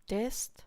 تيست.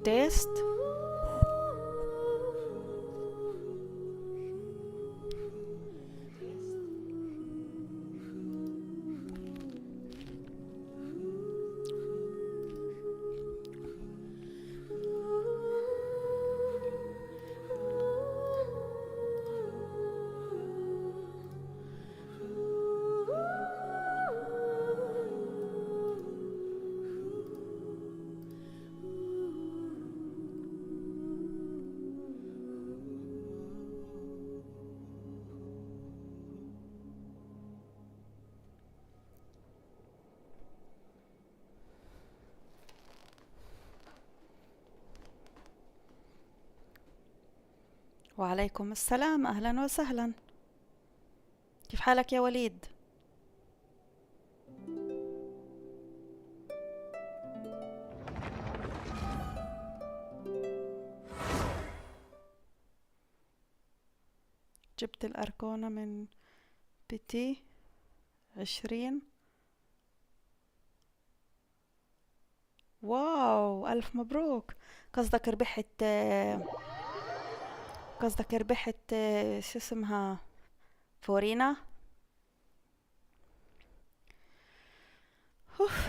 تيست. وعليكم السلام، أهلا وسهلا. كيف حالك يا وليد؟ جبت الأركونة من بيتي 20. واو، ألف مبروك. قصدك ربحت شو اسمها، فورينا. أوف.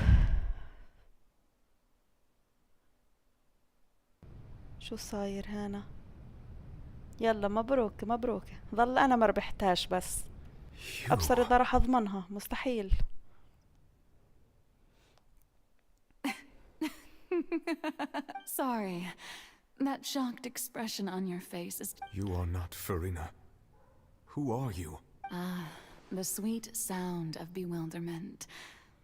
شو صاير هنا؟ يلا مبروك مبروك. ظل أنا ما ربحتهاش، بس أبصر إذا راح أضمنها. مستحيل. Sorry. That shocked expression on your face is... You are not Farina. Who are you? The sweet sound of bewilderment.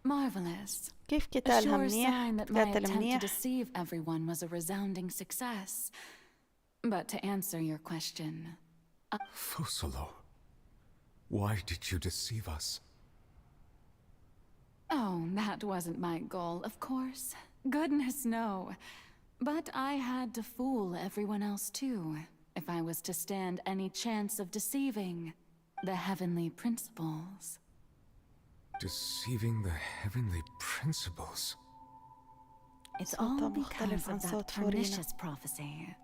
Marvelous. كيف A قتالها sure منيح؟ sign that my قاتل attempt to منيح. deceive everyone was a resounding success. But to answer your question... Fosolo. Why did you deceive us? Oh, that wasn't my goal, of course. Goodness, no. But I had to fool everyone else too, if I was to stand any chance of deceiving the heavenly principles. Deceiving the heavenly principles? It's all صوتها because مختلف عن of that صوت فورينا. pernicious prophecy.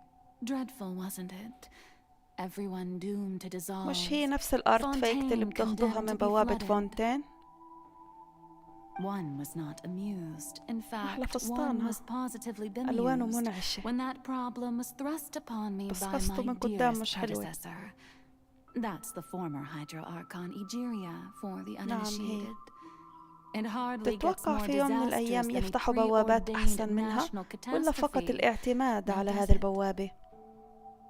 Dreadful, wasn't it? Everyone doomed to dissolve. مش هي نفس الارتفاكت اللي Fontaine بتاخدوها condemned من to be بوابة flooded. فونتين؟ One was not amused. In أحلى fact, one فستانها. was positively ألوانه bemused منعشة، when that problem was thrust upon me بس by قصته my من قدام dearest مش حلوة. predecessor. That's the former Hydro Archon Egeria for the نعم هي. uninitiated. It hardly gets تتوقع more في يوم من disastrous الأيام than a يفتحوا بوابات preordained أحسن منها، national ولا فقط catastrophe. الاعتماد Now على does هذه it? البوابة؟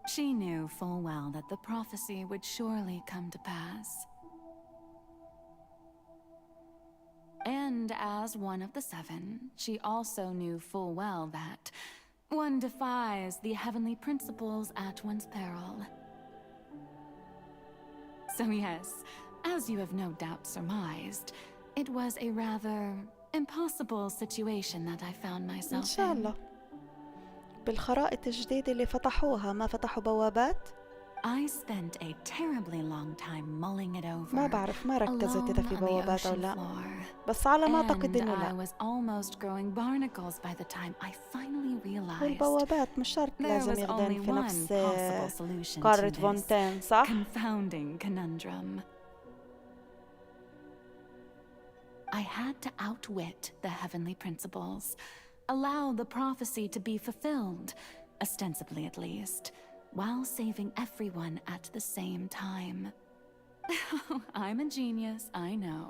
She knew full well that the prophecy would surely come to pass. And as one of the seven, she also knew full well that one defies the heavenly principles at one's peril. So yes, as you have no doubt surmised, it was a rather impossible situation that I found إن myself شاء in. الله. بالخرائط الجديدة اللي فتحوها ما فتحوا بوابات؟ I spent a terribly long time mulling it over. ما بعرف، ما ركزت alone إذا في on the بوابات أو ocean لا، floor. بس على ما And أعتقد إنه I لا. was almost growing barnacles by the time I finally realized والبوابات مش شرط there لازم was يخدم only في one نفس possible solution قارة to this فونتين، صح؟ confounding conundrum. I had to outwit the heavenly principles, allow the prophecy to be fulfilled, ostensibly at least, while saving everyone at the same time. I'm a genius, I know.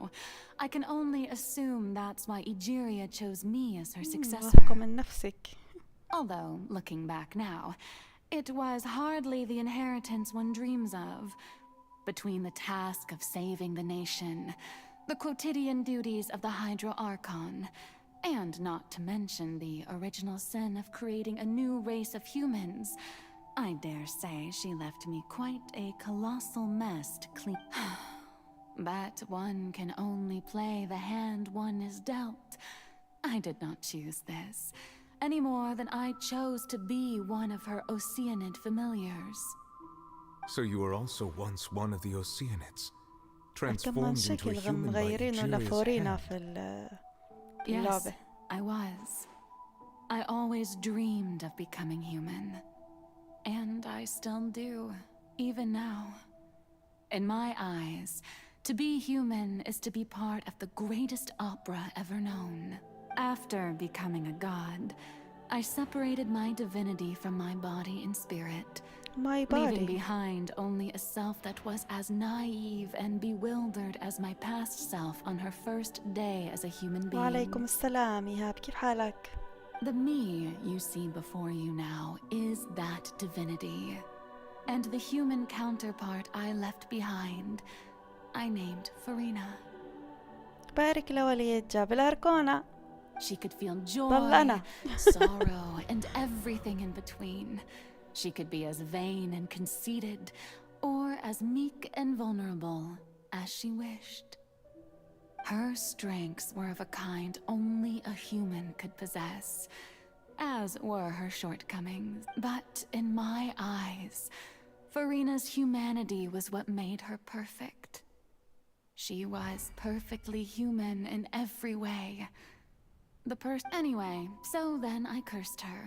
I can only assume that's why Egeria chose me as her successor. واثقة من نفسك. Although, looking back now, it was hardly the inheritance one dreams of. Between the task of saving the nation, the quotidian duties of the Hydro Archon, and not to mention the original sin of creating a new race of humans, I dare say she left me quite a colossal mess to clean. But one can only play the hand one is dealt. I did not choose this, any more than I chose to be one of her Oceanid familiars. So you were also once one of the Oceanids, كمان transformed into a شكل human by مغيرينه Ejiria's لفورينا hand. في Yes, اللعبة. I was. I always dreamed of becoming human. And I still do, even now. In my eyes, to be human is to be part of the greatest opera ever known. After becoming a god, I separated my divinity from my body and spirit, My leaving body. behind only a self that was as naive and bewildered as my past self on her first day as a human being. وعليكم السلام إيهاب، كيف حالك؟ The me you see before you now is that divinity. And the human counterpart I left behind, I named Farina. بارك لوليد جاب الأركونة. She could feel joy, طلقنا. sorrow, and everything in between. She could be as vain and conceited, or as meek and vulnerable as she wished. Her strengths were of a kind only a human could possess, as were her shortcomings. But in my eyes, Farina's humanity was what made her perfect. She was perfectly human in every way. Anyway, so then I cursed her.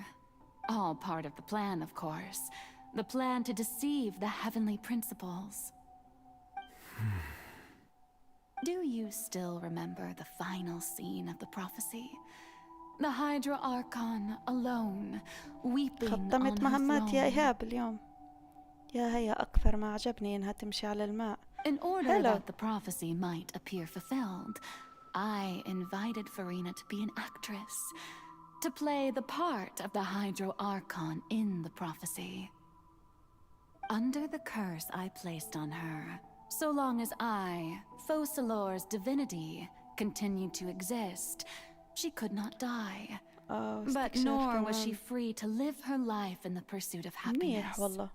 All part of the plan, of course. The plan to deceive the heavenly principles. Do you still remember the final scene of the prophecy? The Hydra Archon alone, weeping on خطمت her مهمات يا throne. إيهاب اليوم. يا هيا أكثر ما عجبني إنها تمشي على الماء. In order Hello. that the prophecy might appear fulfilled, I invited Farina to be an actress, to play the part of the Hydro Archon in the prophecy. Under the curse I placed on her, so long as I, Fosalor's divinity, continued to exist, she could not die. But استكشاف nor was she كمان. free to live her life in the pursuit of منيح happiness. والله.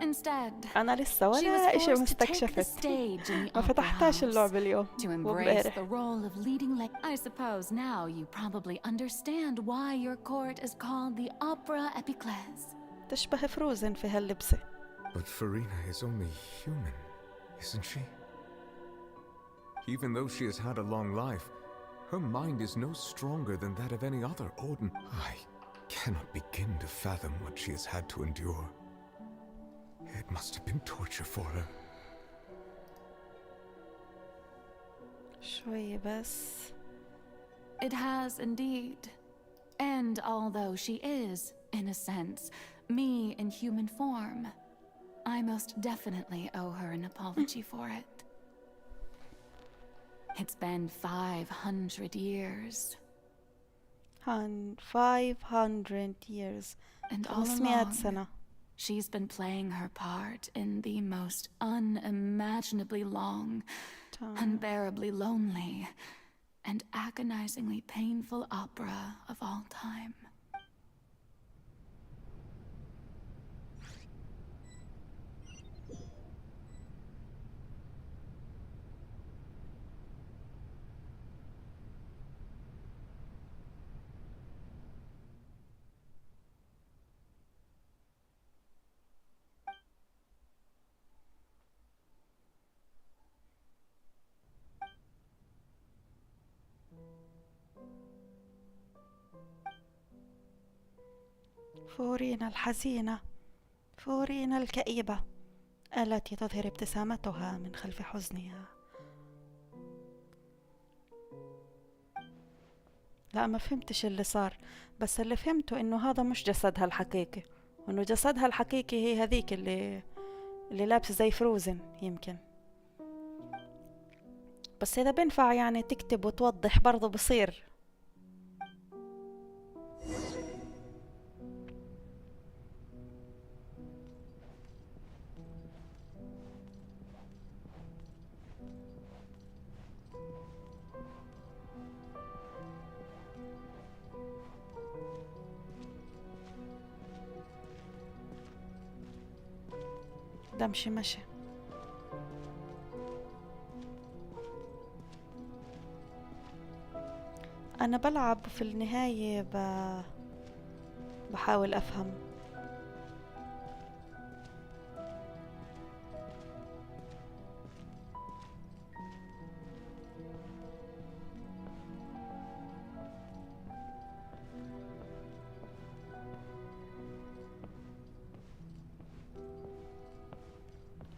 Instead, أنا لسه she was ولا إشي forced to take the مستكشفت. stage in the ما opera فتحتاش house. اللعبة اليوم To embrace وامبارح. the role of leading I suppose now you probably understand why your court is called the Opera Epiclese. تشبه فروزن في هاللبسة. But Farina is only human, isn't she? Even though she has had a long life, her mind is no stronger than that of any other Odin. I cannot begin to fathom what she has had to endure. It must have been torture for her. شوي بس. It has indeed. And although she is, in a sense, me in human form, I most definitely owe her an apology for it. It's been 500 years. 500 years. And all 500 along, سنة. she's been playing her part in the most unimaginably long, unbearably lonely, and agonizingly painful opera of all time. فورينا الحزينة، فورينا الكئيبة التي تظهر ابتسامتها من خلف حزنها. لا ما فهمتش اللي صار، بس اللي فهمته انه هذا مش جسدها الحقيقي، وانه جسدها الحقيقي هي هذيك اللي لابسة زي فروزن يمكن. بس اذا بنفع يعني تكتب وتوضح برضو بصير. دمشي مشي. أنا بلعب في النهاية بحاول أفهم.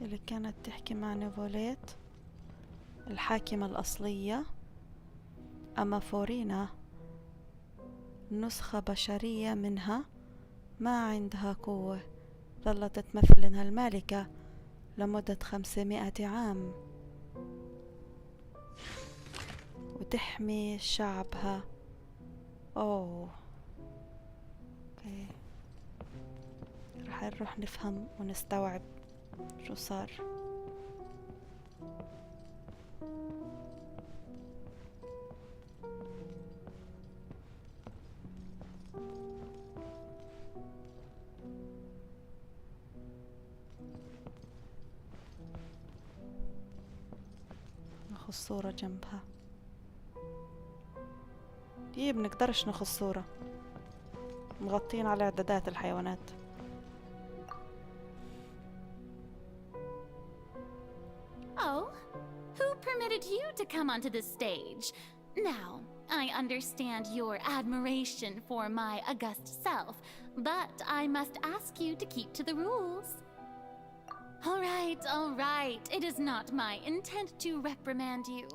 اللي كانت تحكي مع نيفوليت الحاكمة الأصلية، أما فورينا نسخة بشرية منها ما عندها قوة، ظلت تمثل إنها المالكة لمدة 500 عام وتحمي شعبها. أوه أوكي، رح نروح نفهم ونستوعب شو صار. ناخذ صورة جنبها. دي بنقدرش ناخذ صورة، مغطين على إعدادات الحيوانات. Oh, who permitted you to come onto the stage? Now, I understand your admiration for my august self, but I must ask you to keep to the rules. All right. It is not my intent to reprimand you.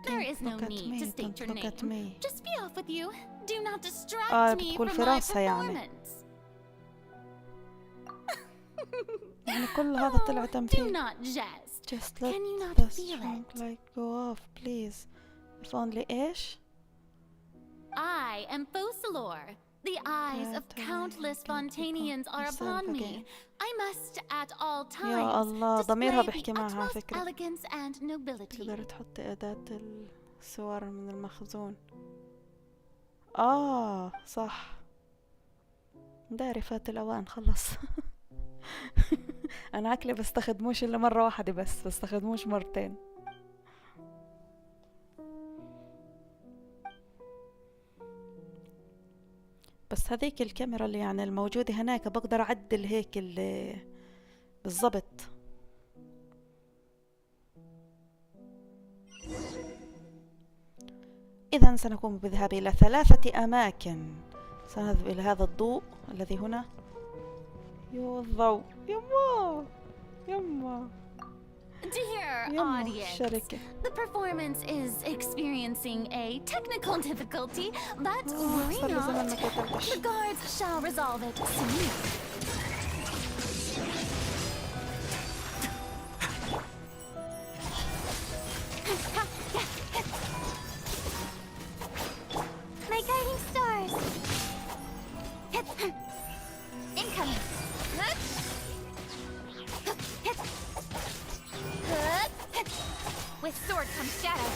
There is no need to state your name. Just be off with you. Do not distract me from my performance. يعني كل هذا طلع تمثيل. Do not jest. Just let Can you not the feel strong it? light go off, please. If only إيش؟ I am Focalor. The eyes of countless Fontanians are upon me. I must at all يا الله، times ضميرها display بيحكي the معها utmost فكرة. elegance and nobility. تقدر تحطي أداة الصور من المخزون. صح، داري فات الأوان خلص. أنا عقلي بستخدموش إلا مرة واحدة بس، بستخدموش مرتين. بس هذيك الكاميرا اللي يعني الموجودة هناك بقدر أعدل هيك اللي بالضبط. إذا سنقوم بالذهاب إلى 3 أماكن. سنذهب إلى هذا الضوء الذي هنا. يو الضوء، يما Dear audience, الشركة. the performance is experiencing a technical difficulty, but worry صار لي زمان ما not. كتبتش. The guards shall resolve it soon. My guiding stars. Incoming. With sword comes shadow.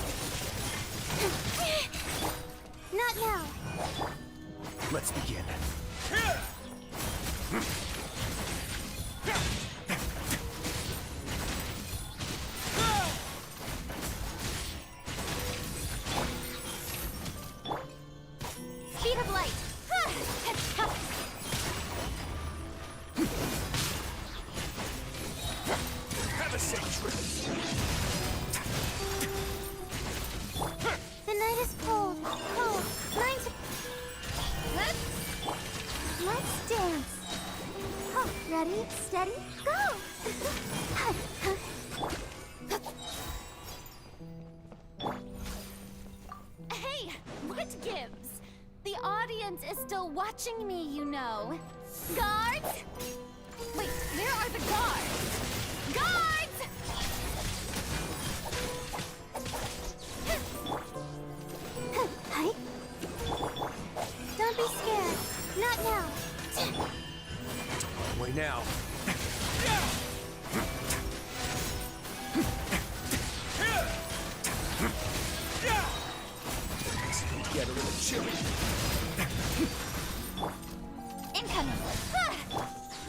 Not now. Let's begin. Speed of light. Have a safe trip. The night is cold. Mine's... Let's dance. Oh, ready, steady, go! Hey, what gives? The audience is still watching me, you know. Guards? Wait, where are the guards? Guards! Hi. Don't be scared. Not now. Away now. Get a little chilly. Incoming.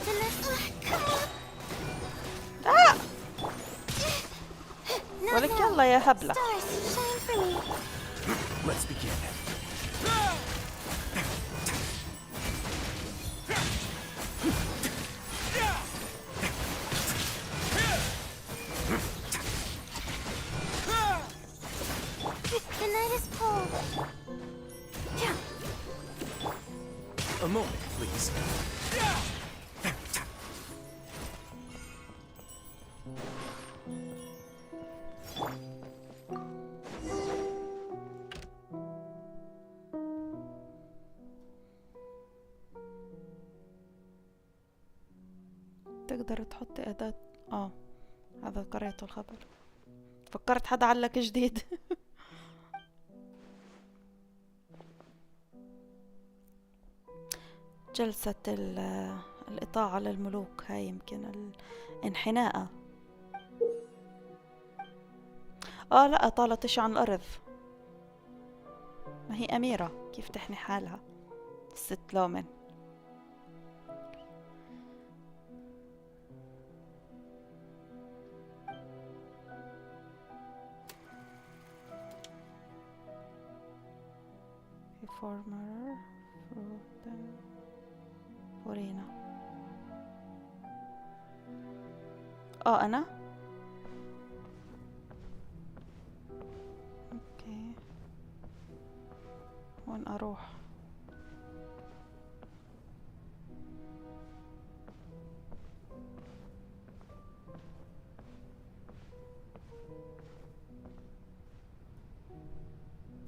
The next one. Come on. يلا يا هبلة. Stars, shine for me. Let's begin. The night is cold. A moment, please. تقدر تحط أداة هذا قريته الخبر، فكرت حدا علق جديد. جلسة الإطاعة للملوك، هاي يمكن الانحناء. لا، طالت إشي عن الأرض. ما هي أميرة، كيف تحني حالها الست لومن. former فورينا. أنا أوكي، وين أروح؟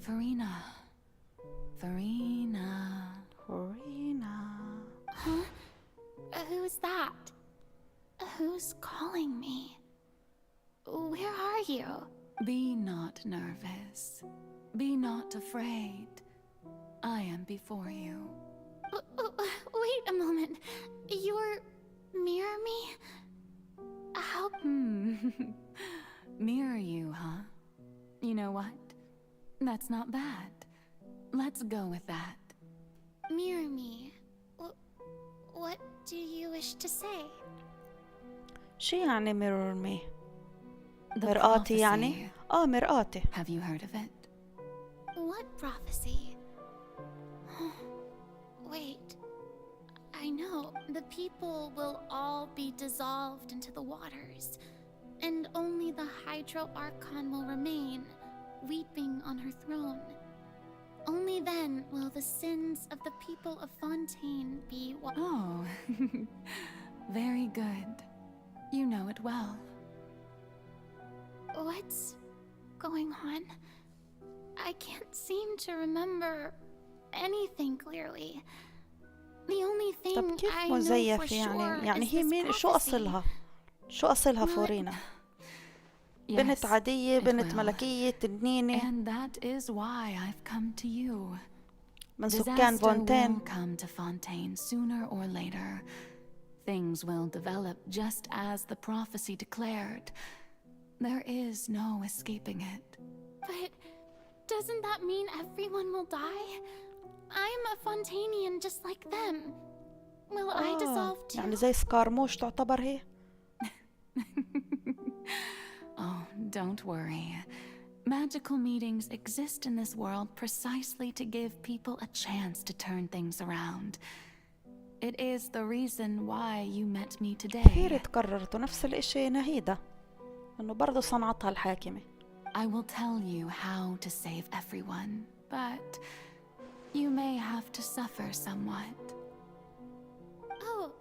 Farina. Huh? Who's that? Who's calling me? Where are you? Be not nervous. Be not afraid. I am before you. Wait a moment. You're mirror me? How? Mirror you, huh? You know what? That's not bad. Let's go with that. Mirror me. What do you wish to say? شو يعني mirror me؟ The مرآتي يعني؟ prophecy. مرآتي. Have you heard of it? What prophecy? Wait. I know. The people will all be dissolved into the waters, and only the Hydro Archon will remain, weeping on her throne. Only then will the sins of the people of Fontaine be Oh, very good. You know it well. What's going on? I can't seem to remember anything clearly. The only thing طب كيف I know for مزيف sure يعني is هي this مين؟ شو prophecy. أصلها؟ شو أصلها فورينا؟ بنت عادية، it بنت will. ملكية، تنينة، And that is why I've come to you. من سكان فونتين. Disaster will come to Fontaine sooner or later. Things will develop just as the prophecy declared. There is no escaping it. But doesn't that mean everyone will die? I'm a Fontainian just like them. Will I dissolve too? يعني زي سكارموش تعتبر هي؟ Oh, don't worry. Magical meetings exist in this world precisely to give people a chance to turn things around. It is the reason why you met me كثير today. تكررت نفس الاشي نهيدا، انه برضو صنعتها الحاكمة. I will tell you how to save everyone, but you may have to suffer somewhat. Oh,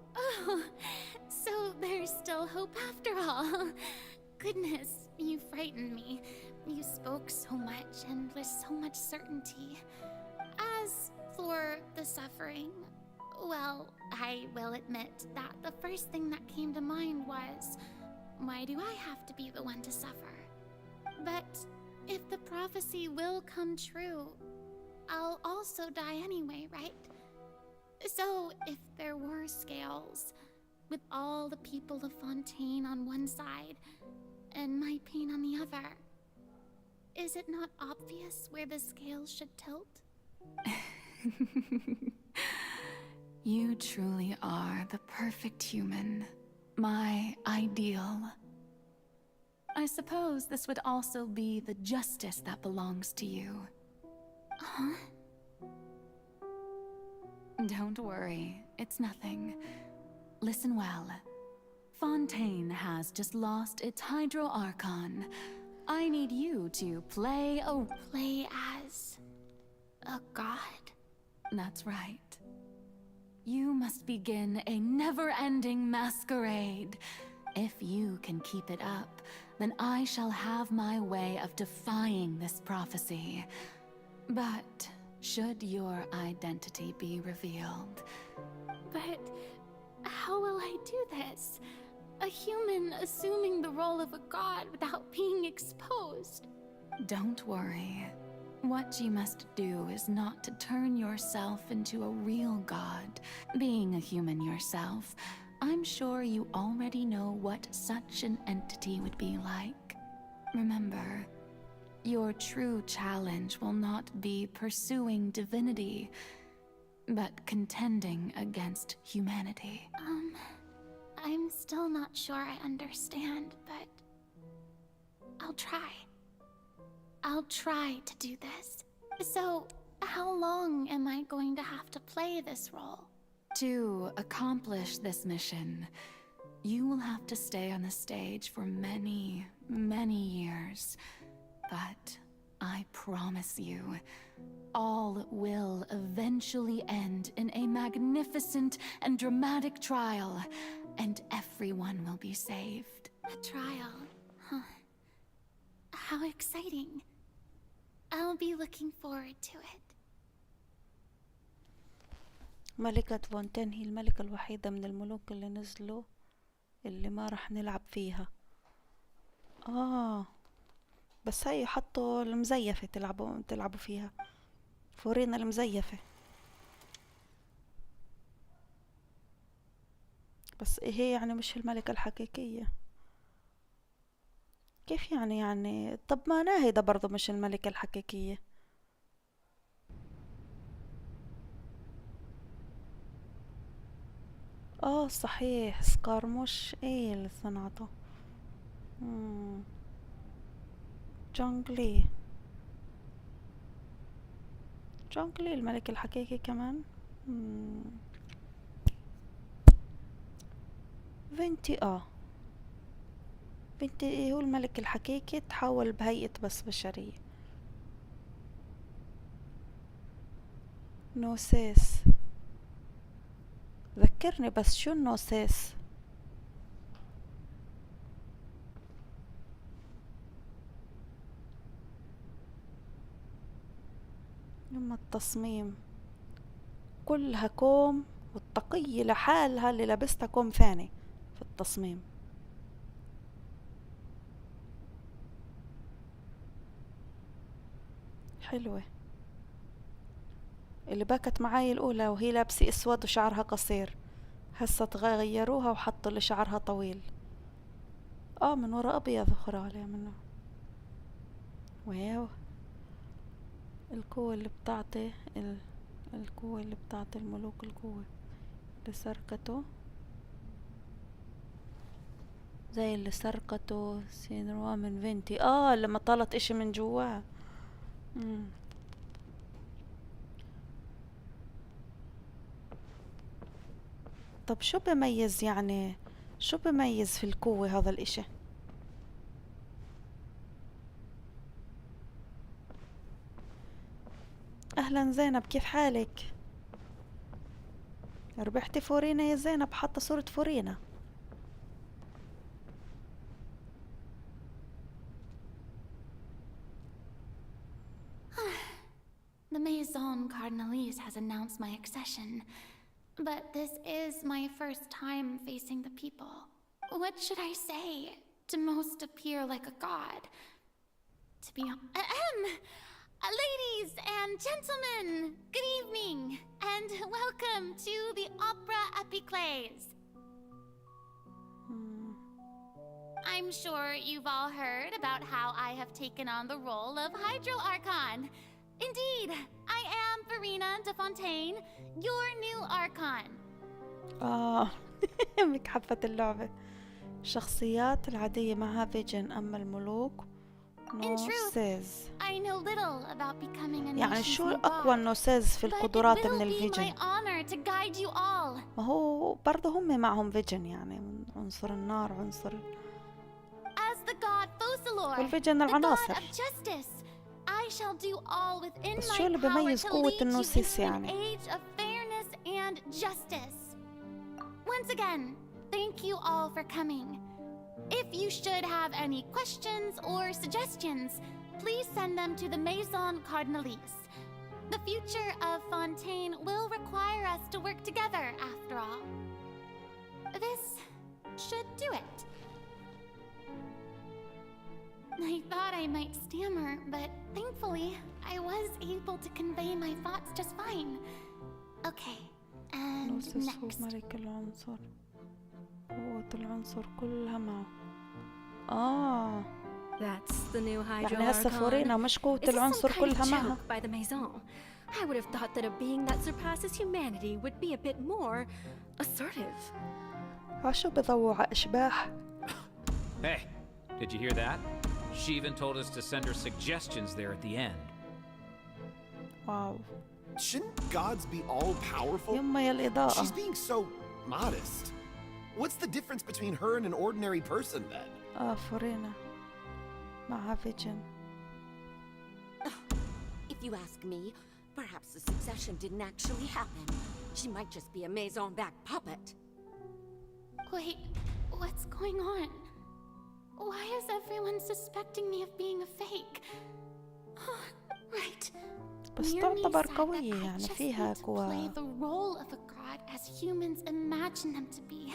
so there's still hope after all. Goodness, you frightened me. You spoke so much and with so much certainty. As for the suffering, well, I will admit that the first thing that came to mind was, why do I have to be the one to suffer? But if the prophecy will come true, I'll also die anyway, right? So if there were scales, with all the people of Fontaine on one side and my pain on the other, is it not obvious where the scales should tilt? You truly are the perfect human, my ideal. I suppose this would also be the justice that belongs to you. Huh? Don't worry, it's nothing. Listen well. Fontaine has just lost its Hydro Archon. I need you to play as a god? That's right. You must begin a never-ending masquerade. If you can keep it up, then I shall have my way of defying this prophecy. But should your identity be revealed... But how will I do this? A human assuming the role of a god without being exposed. Don't worry. What you must do is not to turn yourself into a real god. Being a human yourself, I'm sure you already know what such an entity would be like. Remember, your true challenge will not be pursuing divinity, but contending against humanity. I'm still not sure I understand, but I'll try. I'll try to do this. So, how long am I going to have to play this role? To accomplish this mission, you will have to stay on the stage for many, many years. But I promise you, all will eventually end in a magnificent and dramatic trial, and everyone will be saved. A trial, huh? How exciting. I'll be looking forward to it. ملكة فونتين هي الملكة الوحيدة من الملوك اللي نزلوا اللي ما رح نلعب فيها. بس هي حطوا المزيفة تلعبوا فيها. فورينا المزيفة. بس هي يعني مش الملكة الحقيقية. كيف يعني طب ما ناهدة برضو مش الملكة الحقيقية. صحيح سكارموش ايه اللي صنعته. جونغلي الملك الحقيقي كمان. فينتي فينتي هو الملك الحقيقي تحول بهيئة بس بشرية. نوسيس ذكرني بس شو النوسيس؟ يما التصميم كلها كوم، والطاقية لحالها اللي لبستها كوم ثاني في التصميم. حلوة. اللي باكت معاي الأولى وهي لابسة أسود وشعرها قصير، هسه غيروها وحطوا اللي شعرها طويل. من وراء أبيض أخرى عليها منه. واو، القوة اللي بتعطي القوة اللي بتعطي الملوك القوة اللي سرقته، زي اللي سرقته سينروا من فينتي. لما طالت اشي من جواها. طب شو بميز شو بميز في القوة هذا الاشي؟ اهلا زينب، كيف حالك؟ ربحتي فورينا يا زينب، حاطة صورة فورينا. The Maison Cardinalise has announced my accession, but this is my first time facing the people. What should I say to most appear like a god? To be ladies and gentlemen, good evening, and welcome to the Opera Epiclese. I'm sure you've all heard about how I have taken on the role of Hydro Archon. Indeed, I am Verena de Fontaine, your new Archon. مك حفت اللعبة. الشخصيات العادية معها فيجن، أما الملوك In truth, نوسيز. I know little about becoming a يعني nation's شو new أقوى god, النوسيز في but it القدرات will من be my الفيجن؟ honor to guide you all. ما هو برضه هم معهم فيجن، يعني من عنصر النار، عنصر As the god Fosalor, والفيجن the god العناصر. of justice, I shall do all within بس my شو اللي power بيميز to قوة lead you النوسيس into an يعني؟ age of fairness and justice. Once again, thank you all for coming. If you should have any questions or suggestions, please send them to the Maison Cardinalise. The future of Fontaine will require us to work together, after all. This should do it. I thought I might stammer, but thankfully, I was able to convey my thoughts just fine. Okay, and نوسيس هو next. ملك العنصر، قوة العنصر كلها معه. That's the new Hydro يعني هسه Archon. فورينا مش قوة Is this some العنصر kind of كلها معها. joke by the Maison? I would have thought that a being that surpasses humanity would be a bit more assertive. عشو بضوع أشباح. Hey, did you hear that? She even told us to send her suggestions there at the end. واو. Shouldn't gods be all powerful? يما يا الإضاءة. She's being so modest. What's the difference between her and an ordinary person then? فورينا معها فيجن. If you ask me, perhaps the succession didn't actually happen. She might just be a Maison-backed puppet. Wait, what's going on? Why is everyone suspecting me of being a fake? Right. بس Mirni تعتبر said that قوية، I يعني just فيها need to قوة. play the role of a god as humans imagine them to be.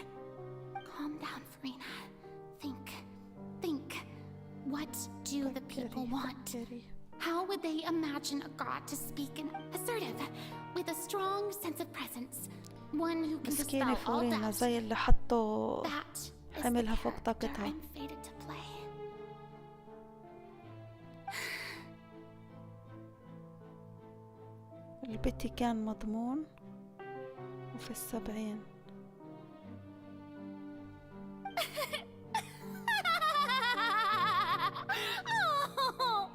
Calm down, Farina. Think. What do the people want? فكري. How would they imagine a god to speak and assertive, with a strong sense of presence, one who can مسكينة dispel all فورينا doubt? زي اللي حطوا That is the حملها فوق character طاقتها. I'm fated to play. البتي كان مضمون وفي 70. Oh,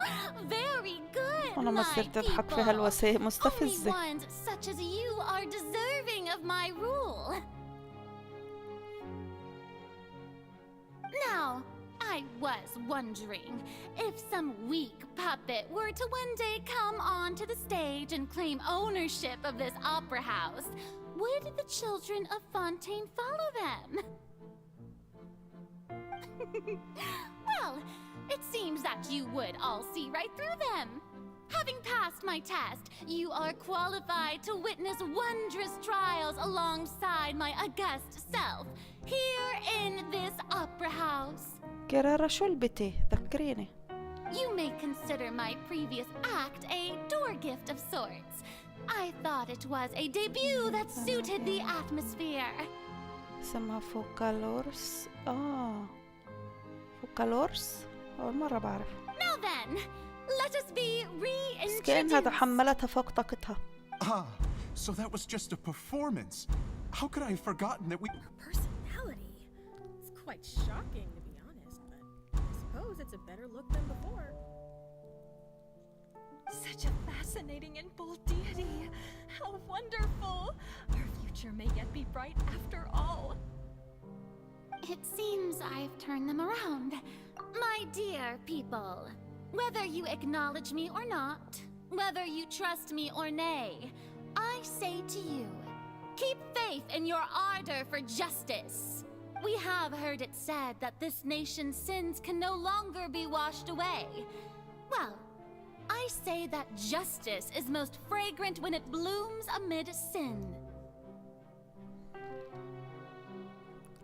very good, أنا ما my صرت أضحك في people. هالوسائل Only مستفزة. ones such as you are deserving of my rule. Now, I was wondering if some weak puppet were to one day come onto the stage and claim ownership of this opera house, would the children of Fontaine follow them? Well, it seems that you would all see right through them. Having passed my test, you are qualified to witness wondrous trials alongside my august self, here in this opera house. كرارة شو البتي؟ ذكريني. You may consider my previous act a door gift of sorts. I thought it was a debut that suited the atmosphere. اسمها فوكالورس. فوكالورس؟ أول مرة بعرف. Now then, let us be بس كأنها reintroduced. حملتها فوق طاقتها. Ah, so that was just a performance. How could I have forgotten that we... Personality? It's quite shocking, to be honest, but I suppose it's a better look than before. Such a fascinating and bold deity. How wonderful. Our future may yet be bright after all. It seems I've turned them around. My dear people, whether you acknowledge me or not, whether you trust me or nay, I say to you, keep faith in your ardor for justice. We have heard it said that this nation's sins can no longer be washed away. Well, I say that justice is most fragrant when it blooms amid sin.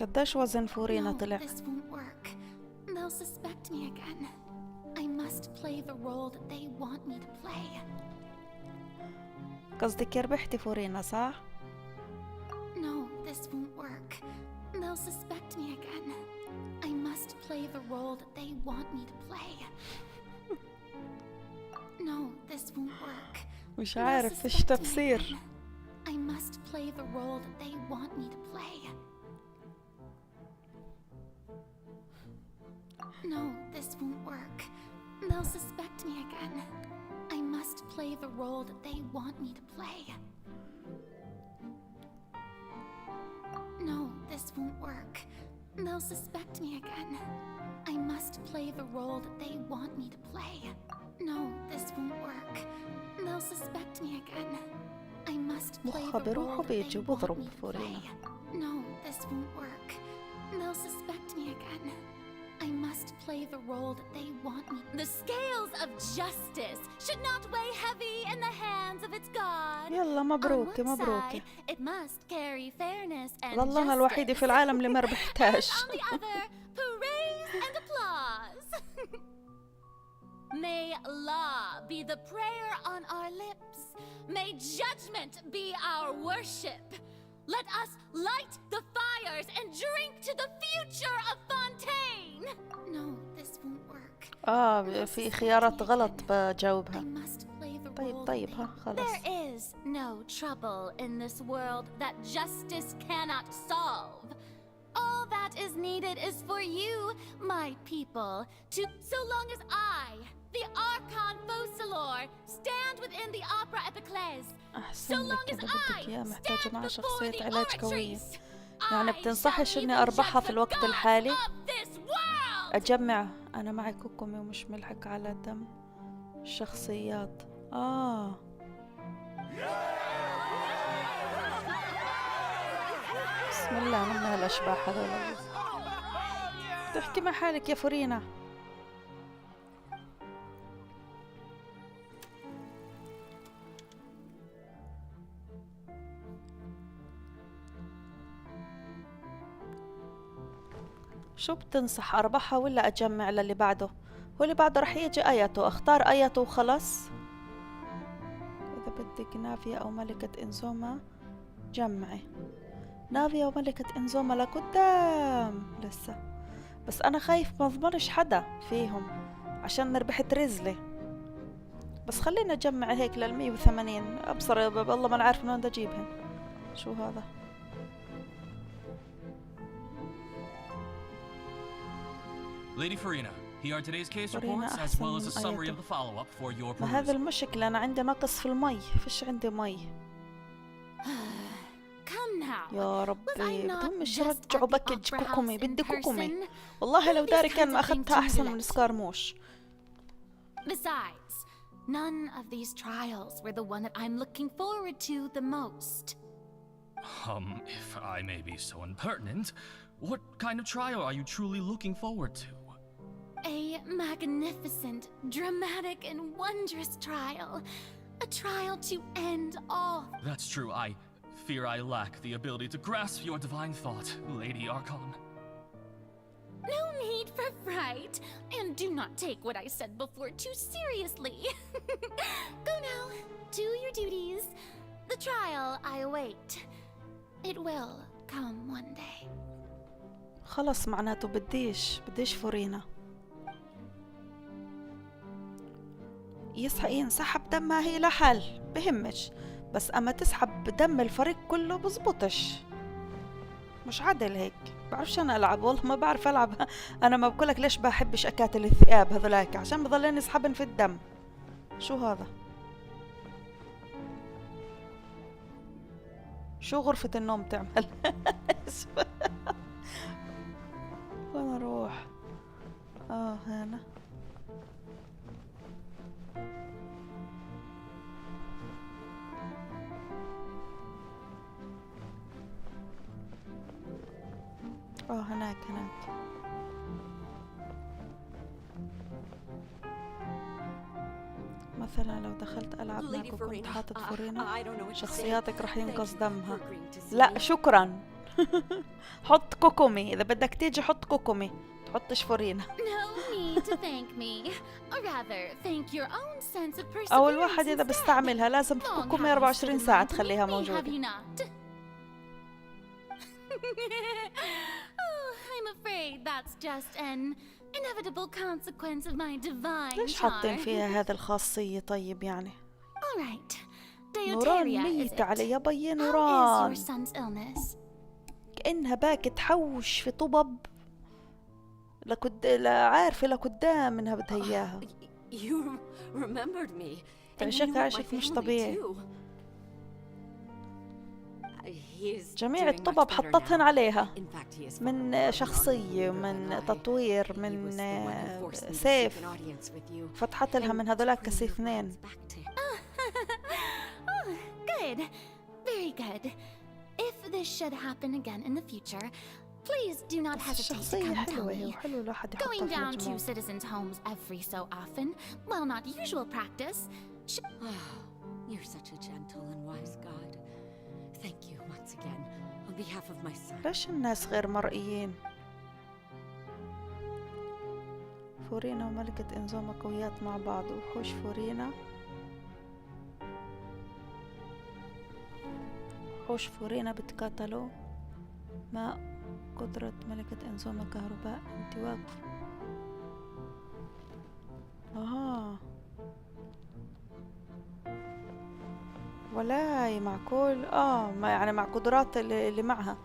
قديش وزن فورينا No, طلع؟ this won't work. They'll suspect me again. I must play the role that they want me to play. قصدك ربحتي فورينا صح؟ No, this won't work. They'll suspect me again. I must play the role that they want me to play. No, this won't work. مش They'll عارف إيش suspect me تفسير. again. I must play the role that they want me to play. No, this won't work. They'll suspect me again. I must play the role that they want me to play. No, this won't work. They'll suspect me again. I must play the role that they want me to play. No, this won't work. They'll suspect me again. I must play the role that they want me to play. No, this won't work. They'll suspect me again. I must play the role that they want me. The scales of justice should not weigh heavy in the hands of its God. يلا مبروك مبروك. It must carry fairness and والله أنا الوحيدة في العالم اللي ما ربحتهاش. on the other, praise and applause. May law be the prayer on our lips. May judgment be our worship. Let us light the fires and drink to the future of Fontaine. No, this won't work. في خيارات غلط بجاوبها. طيب ها خلاص. There is no trouble in this world that justice cannot solve. All that is needed is for you, my people, to, so long as I, the Archon Focalor, stand within the Opera Epiclese. So long as I stand before the oratrice. يعني بتنصحش اني اربحها في الوقت الحالي؟ اجمع انا معي كوكومي ومش ملحق على دم الشخصيات. بسم الله من هالاشباح هذول. تحكي مع حالك يا فورينا. شو بتنصح اربحها ولا اجمع للي بعده؟ واللي بعده رح يجي اياته، اختار اياته وخلص. اذا بدك نافيا او ملكة انزوما جمعي. نافيا وملكة انزوما لقدام لسه، بس انا خايف ما اضمنش حدا فيهم عشان ربحت رزلة. بس خلينا نجمع هيك لل180 ابصر والله ما نعرف من وين بدي اجيبهن. شو هذا؟ Lady Farina, here are today's case reports as well as a summary of the follow-up for your perusal. ما هذا المشكلة، أنا عندي نقص في المي، فيش عندي مي. يا ربي بدهم يرجعوا باكج كوكومي، بدي كوكومي. والله لو داري كان ما أخذتها أحسن من سكارموش. Besides, none of these trials were the one that I'm looking forward to the most. If I may be so impertinent, what kind of trial are you truly looking forward to? A magnificent, dramatic, and wondrous trial. A trial to end all. That's true. I fear I lack the ability to grasp your divine thought, Lady Archon. No need for fright, and do not take what I said before too seriously. Go now, do your duties. The trial I await. It will come one day. خلص معناته بديش فورينا. ينسحب دمها هي لحال بهمش، بس اما تسحب دم الفريق كله بزبطش. مش عادل هيك. بعرفش انا العب، والله ما بعرف العب. انا ما بقولك ليش بحبش اكاتل الذئاب هذولاك، عشان بضلين يسحبن في الدم. شو هذا؟ شو غرفة النوم تعمل؟ وين اروح؟ هنا. هناك مثلا لو دخلت ألعب معك وكنت حاطط فورينا شخصياتك رح ينقص دمها. لا شكرا. حط كوكومي، إذا بدك تيجي حط كوكومي، تحطش فورينا. أول واحد إذا بستعملها لازم كوكومي 24 ساعة تخليها موجودة. I'm afraid that's just an inevitable consequence of my divine ليش حاطين فيها هذه الخاصية طيب يعني؟ All right. نوران ميت علي يا بي نوران. كأنها باك تحوش في طبب لا عارفة لقدام منها بدها إياها. You remembered me. And you تعيشك knew of my عاشق مش family طبيعي. too. He is جميع doing much الطبب better حطتهن now. عليها In fact, he is far من more شخصية، beyond me من than I. تطوير، He من was the one who forced me to seek سيف. an audience with you. فتحت لها من هذولاك كسي Bring your اثنين. plans back to- Oh, good. Very good. If this should happen again in the future, please do not بس hesitate to الشخصية come tell حلوة هي، me. وحلو الواحد يحطها Going في down to المجموع. citizens' homes every so often, while not usual practice, You're such a gentle and wise God. Thank you once again on behalf of my son. ليش الناس غير مرئيين؟ فورينا وملكة إنزوما قويات مع بعض، وحوش فورينا وحوش فورينا بتقاتلوا مع قدرة ملكة إنزوما كهرباء. انت واقف. ولاي معقول. ما يعني مع قدرات اللي معها.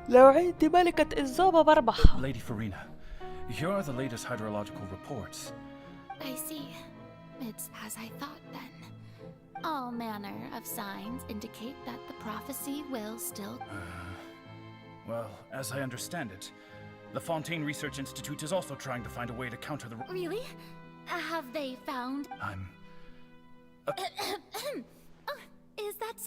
لو عندي ملكة إنزوما بربح. Lady Farina, here are the latest hydrological reports. I see. It's as I thought then. All manner of signs indicate that the prophecy will still... Well, as I understand it, the Fontaine Research Institute is also trying to find a way to counter the... Really? Have they found... I'm... Is that...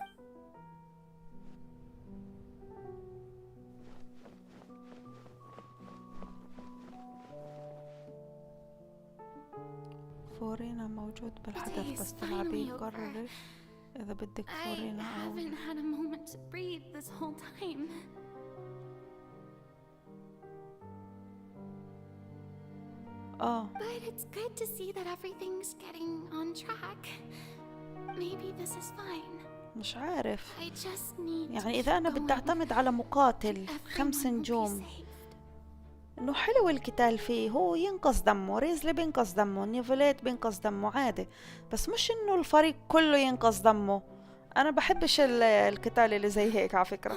فورينا موجود بالحدث، بس تلعبيه قرري إذا بدك I فورينا أو... haven't had a moment to breathe this whole time. But it's good to see that everything's getting on track. Maybe this is fine. مش عارف. I just need يعني إذا أنا بدي أعتمد على مقاتل 5 نجوم، إنه حلو القتال فيه، هو ينقص دمه، ريزلي بينقص دمه، نيفوليت بينقص دمه عادي، بس مش إنه الفريق كله ينقص دمه. أنا بحبش القتال اللي زي هيك على فكرة.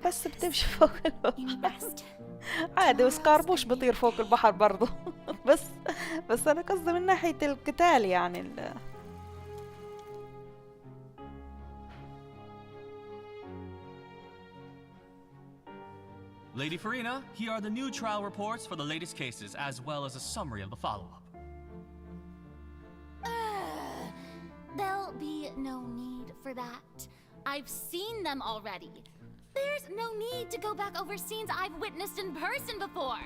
بس بتمشي فوق البحر عادي، وسكاربوش بطير فوق البحر برضه. بس أنا قصدي من ناحية القتال يعني Lady Farina, here are the new trial reports for the latest cases, as well as a summary of the follow-up. There'll be no need for that. I've seen them already. There's no need to go back over scenes I've witnessed in person before.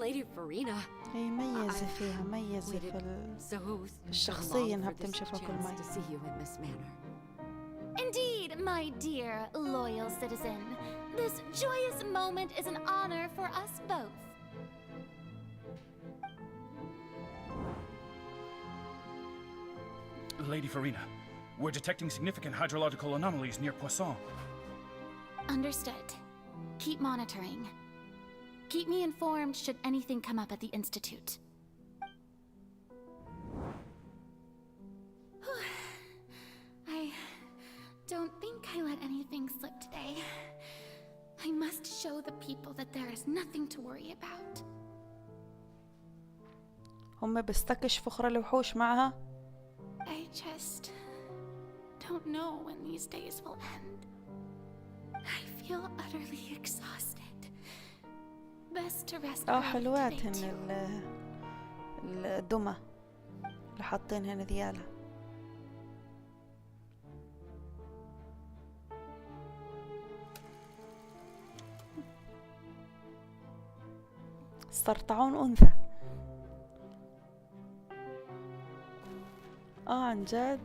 Lady Farina. هي ميزة فيها، ميزة في الشخصية إنها بتمشي فوق الماء. Indeed, my dear, loyal citizen. This joyous moment is an honor for us both. Lady Farina, we're detecting significant hydrological anomalies near Poisson. Understood. Keep monitoring. Keep me informed should anything come up at the Institute. I don't think I let anything slip today. I must show the people that there is nothing to worry about. هم بيستكشفوا خرى الوحوش معها. I just don't know when these days will end. I feel utterly exhausted. Best to rest early حلوات today هن too. الدمى اللي حاطينهن ذيالها. استرطعون أنثى. عن جد.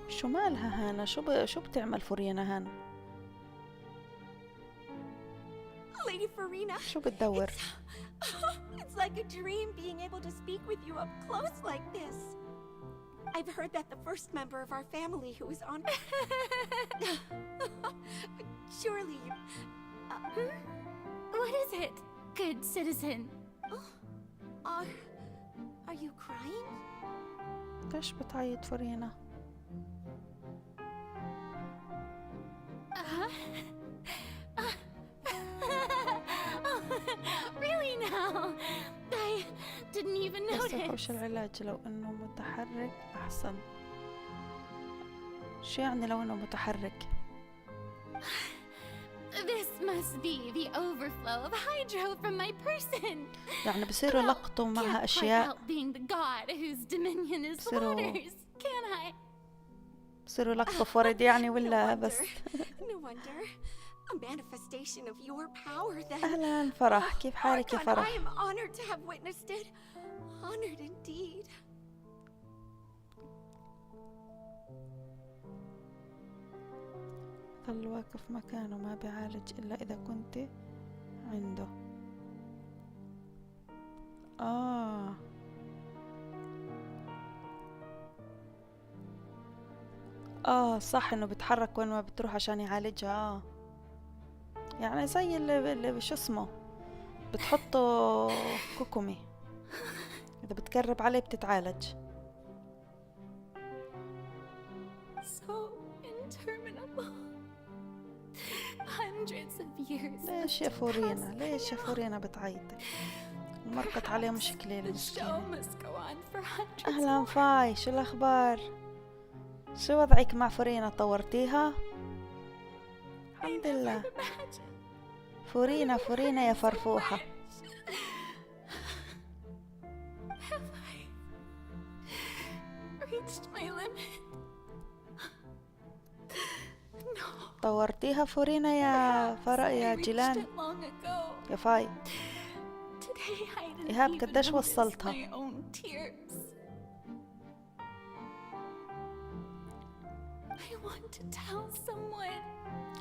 شو مالها هانا؟ شو بتعمل فورينا هانا؟ Lady Farina. شو بتدور؟ It's like a dream being able to speak with you up close like this. I've heard that the first member of our family who was on... Surely you... What is it, good citizen? Are you crying? ليش بتعيط فورينا؟ Really now? I didn't even بس notice. وش العلاج لو انه متحرك احسن؟ شو يعني لو انه متحرك؟ This must be the overflow of hydro from my person. يعني بصيروا يلقطوا معها Can't اشياء، quite help being the god whose dominion is the بصيروا waters, can I? بصيروا يلقطوا فرد يعني ولا بس؟ No wonder. A manifestation of your power then. اهلا فرح، كيف حالك يا Archon, فرح؟ I am honored to have witnessed it. Honored indeed. ظل واقف مكانه ما بيعالج إلا إذا كنت عنده. صح إنه بيتحرك وين ما بتروح عشان يعالجها. يعني زي اللي شو اسمه بتحطه كوكومي، إذا بتقرب عليه بتتعالج. So interminable. Hundreds of years. ليش يا فورينا؟ ليش يا فورينا بتعيطي؟ مرقت عليه مشكلة المسكينة. أهلا فاي، شو الأخبار؟ شو وضعك مع فورينا؟ طورتيها؟ الحمد لله. فورينا يا فرفوحة. طورتيها فورينا يا جيلان؟ يا فاي. إيهاب قديش وصلتها؟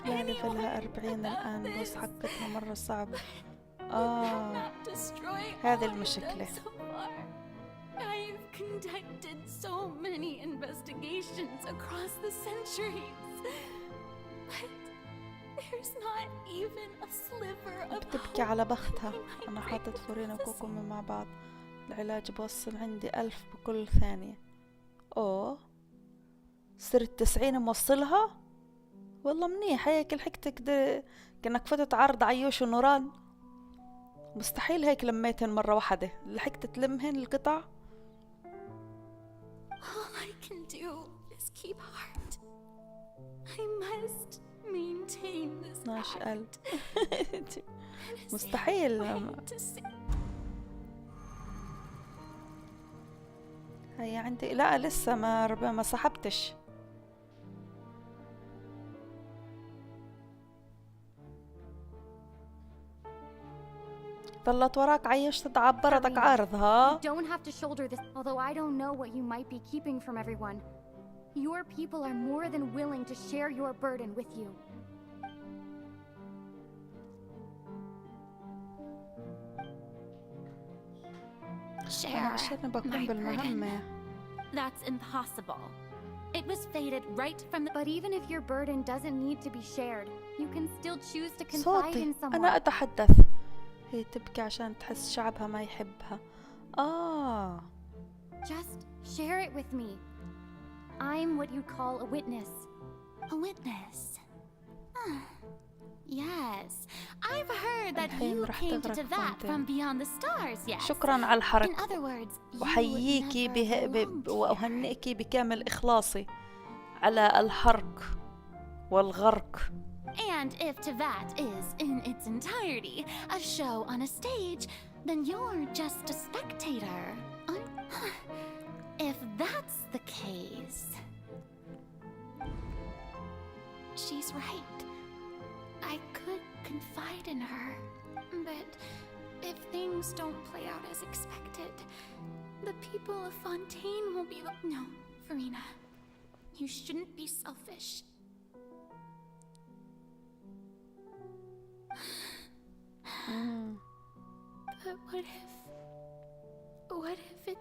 لا ليفلها 40 الآن، بس حقتها مرة صعبة. هذه المشكلة. I've conducted so many investigations across the centuries, but there's not even a sliver of بتبكي على بختها. أنا حاطت فورينا وكوكومي مع بعض. العلاج بوصل عندي 1000 بكل ثانية. صرت 90 موصلها؟ والله منيح هيك لحقتك كأنك فتت عرض عيوش ونوران. مستحيل هيك لميتهن مرة واحدة. لحقت تلمهن القطع؟ All I can do is keep heart. I must maintain this 12,000. مستحيل. هي عندي لا لسه ما سحبتش. ظلت وراك عيشت تعبرتك عارضها. You don't have to shoulder this, although I don't know what you might be keeping from everyone. Your people are more than willing to share your burden with you. Share my burden. That's impossible. It was fated right from the... But even if your burden doesn't need to be shared, you can still choose to confide in صوتي someone. أنا أتحدث. هي تبكي عشان تحس شعبها ما يحبها. Just share it with me. I'm what you'd call a witness. A witness? Yes. I've heard that you came to that from beyond the stars, yes. شكراً على الحرق. In other words, وحييكي وأهنئك بكامل إخلاصي على الحرق والغرق. And if Tevat is, in its entirety, a show on a stage, then you're just a spectator. If that's the case... She's right. I could confide in her, but if things don't play out as expected, the people of Fontaine will be the... No, Farina, you shouldn't be selfish.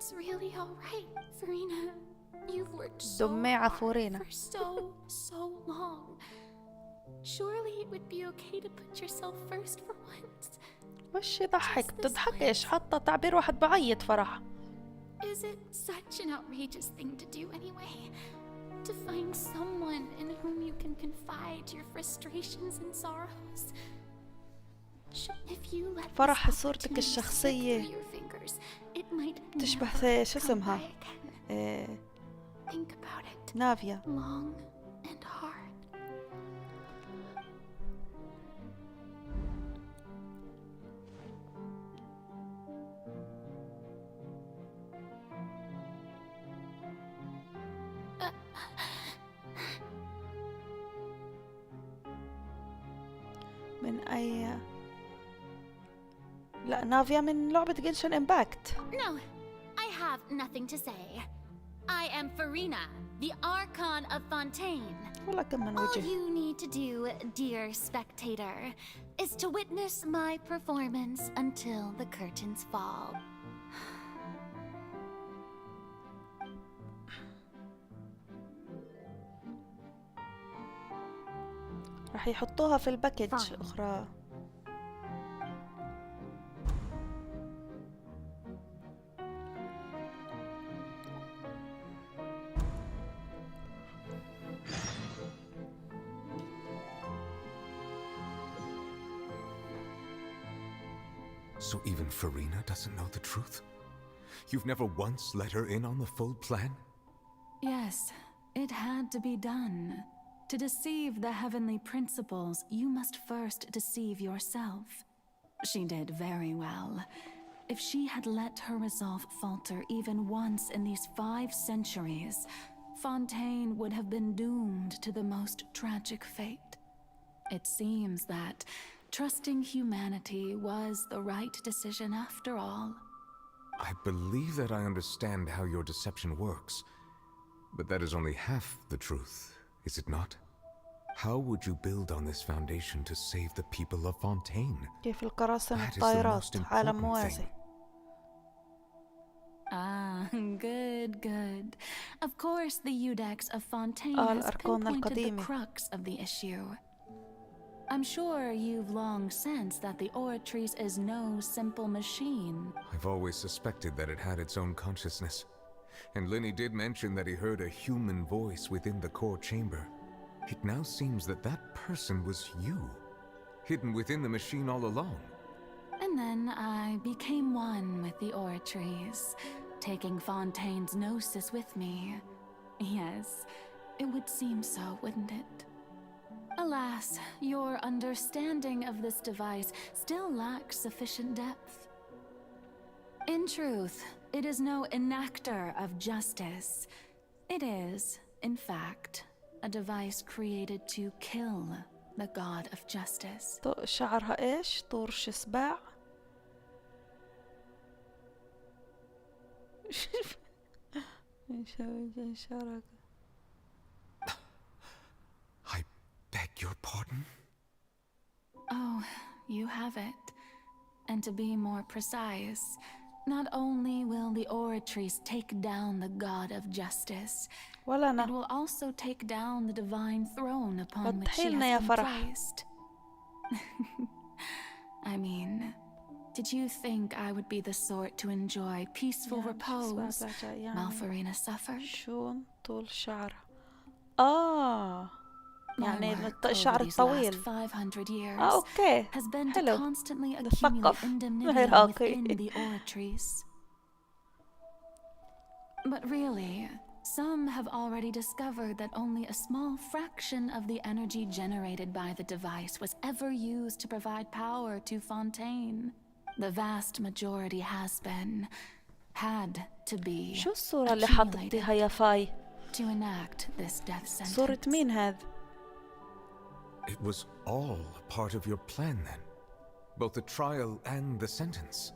It's really all right, Farina. You've worked so دماعة hard فورينا. for so long. Surely it would be okay to put yourself first for once. وش يضحك؟ بتضحكش، حاطة تعبير واحد بعيط فرح. Is it such an outrageous thing to do anyway? To find someone in whom you can confide your frustrations and sorrows? If you let فرح صورتك الشخصية تشبه شو اسمها؟ Think about it نافيا. long and hard. من أي؟ لا نافيا من لعبة جنشن إمباكت. No, I have nothing to say. I am Farina, the Archon of Fontaine. والله كم من All وجه. you need to do, dear spectator, is to witness my performance until the curtains fall. راح يحطوها في الباكج أخرى. So even Farina doesn't know the truth? You've never once let her in on the full plan? Yes, it had to be done. To deceive the heavenly principles, you must first deceive yourself. She did very well. If she had let her resolve falter even once in these 5 centuries, Fontaine would have been doomed to the most tragic fate. It seems that trusting humanity was the right decision after all. I believe that I understand how your deception works, but that is only half the truth, is it not? How would you build on this foundation to save the people of Fontaine? كيف القراصنة That is the الطائرات most عالم important موازي. thing. Ah, good. Of course, the Eudex of Fontaine has الأركون pinpointed the القديمة. crux of the issue. I'm sure you've long sensed that the Oratrice is no simple machine. I've always suspected that it had its own consciousness. And Linny did mention that he heard a human voice within the core chamber. It now seems that that person was you, hidden within the machine all along. And then I became one with the Oratrice, taking Fontaine's gnosis with me. Yes, it would seem so, wouldn't it? Alas, your understanding of this device still lacks sufficient depth. In truth, it is no enactor of justice. It is, in fact, a device created to kill the god of justice. شعرها إيش؟ طرش سباع. I beg your pardon? Oh, you have it. And to be more precise, not only will the Oratrice take down the god of justice, it will also take down the divine throne upon which she has been placed. I mean, did you think I would be the sort to enjoy peaceful repose while Farina suffered? شون طول شعرها. يعني My الشعر work over these الطويل. last 500 years أوكي. has been to حلو. constantly accumulate نثقف. indemnity عراقي. within the Oratrice. But really, some have already discovered that only a small fraction of the energy generated by the device was ever used to provide power to Fontaine. The vast majority had to be شو الصورة اللي حطيتيها يا فاي؟ to enact this death sentence. صورة مين هذا؟ It was all part of your plan then? Both the trial and the sentence?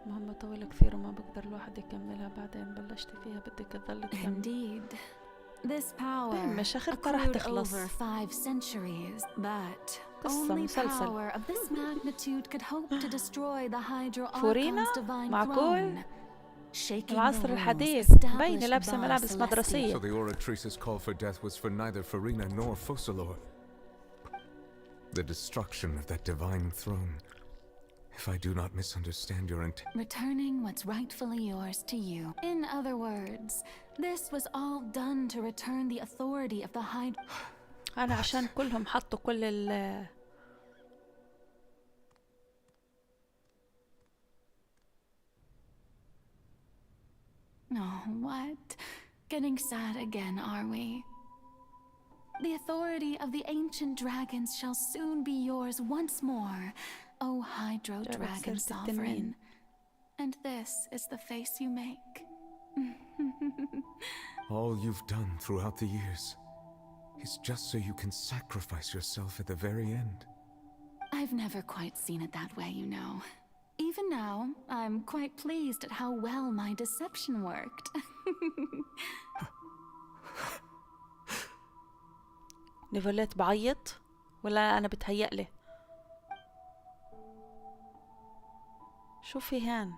مهمة طويلة كثير وما بقدر الواحد يكملها بعدين بلشتي فيها بدك تضل تكمل. Indeed. This power مش آخرتها رح accrued تخلص. over 5 centuries, but قصة only مسلسل. power of this magnitude could hope to destroy the Hydro فورينا؟ Archon's divine معقول؟ throne. shaking the العصر rules الحديث مبينة established لابسة by ملابس So مدرسية. the Oratrice's call for death was for neither Farina nor Focalor. The destruction of that divine throne. If I do not misunderstand your intent. Returning what's rightfully yours to you. In other words, this was all done to return the authority of the High... أنا عشان كلهم حطوا كل ال Oh, what? Getting sad again, are we? The authority of the ancient dragons shall soon be yours once more, O Hydro Dragon Sovereign. And this is the face you make. All you've done throughout the years is just so you can sacrifice yourself at the very end. I've never quite seen it that way, you know. Even now, I'm quite pleased at how well my deception worked. نيفوليت بعيط ولا أنا بتهيألي؟ شوفي هان.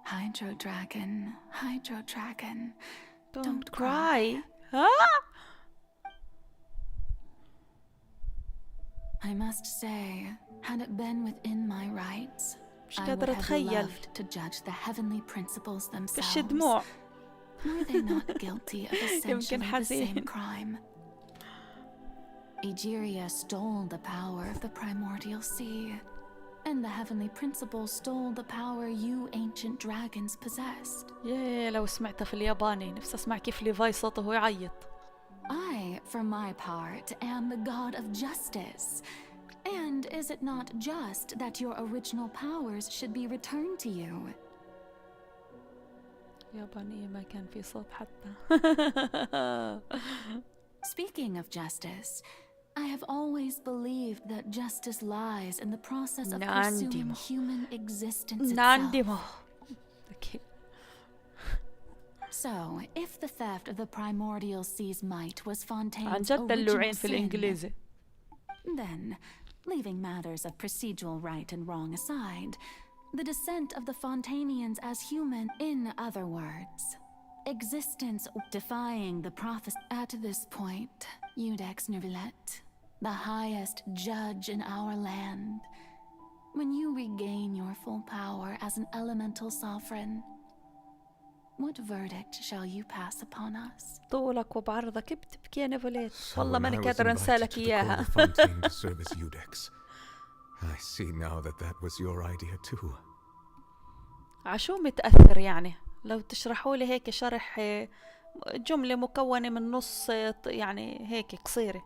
Hydro Dragon, Hydro Dragon, don't cry. ها؟ I must say, had it been within my rights, مش I would قادرة have أتخيل. loved to judge the heavenly principles themselves. فيش دموع. Were they not guilty of essentially the same حزين. crime? Egeria stole the power of the primordial sea, and the heavenly principles stole the power you ancient dragons possessed. ياه لو سمعتها في الياباني نفسي أسمع كيف ليفاي صوته يعيط. I, for my part, am the god of justice. And is it not just that your original powers should be returned to you? يابانية ما كان في صوت حتى. Speaking of justice, I have always believed that justice lies in the process of pursuing human existence itself. Okay. So, if the theft of the primordial sea's might was Fontaine's عن جد دلوعين original في sin, الإنجليزي. then, leaving matters of procedural right and wrong aside, the descent of the Fontanians as human, in other words, existence defying the prophecy. At this point, Iudex Neuvillette, the highest judge in our land, when you regain your full power as an elemental sovereign, what verdict shall you pass upon us? طولك وبعرضك بتبكي يا نيفوليت. So والله when ماني I was قادرة invited أنسالك to the إياها. court of Fontaine to serve as Iudex, I see now that that was your idea too. عشو متأثر يعني؟ لو تشرحوا لي هيك شرح جملة مكونة من نص يعني هيك قصيرة.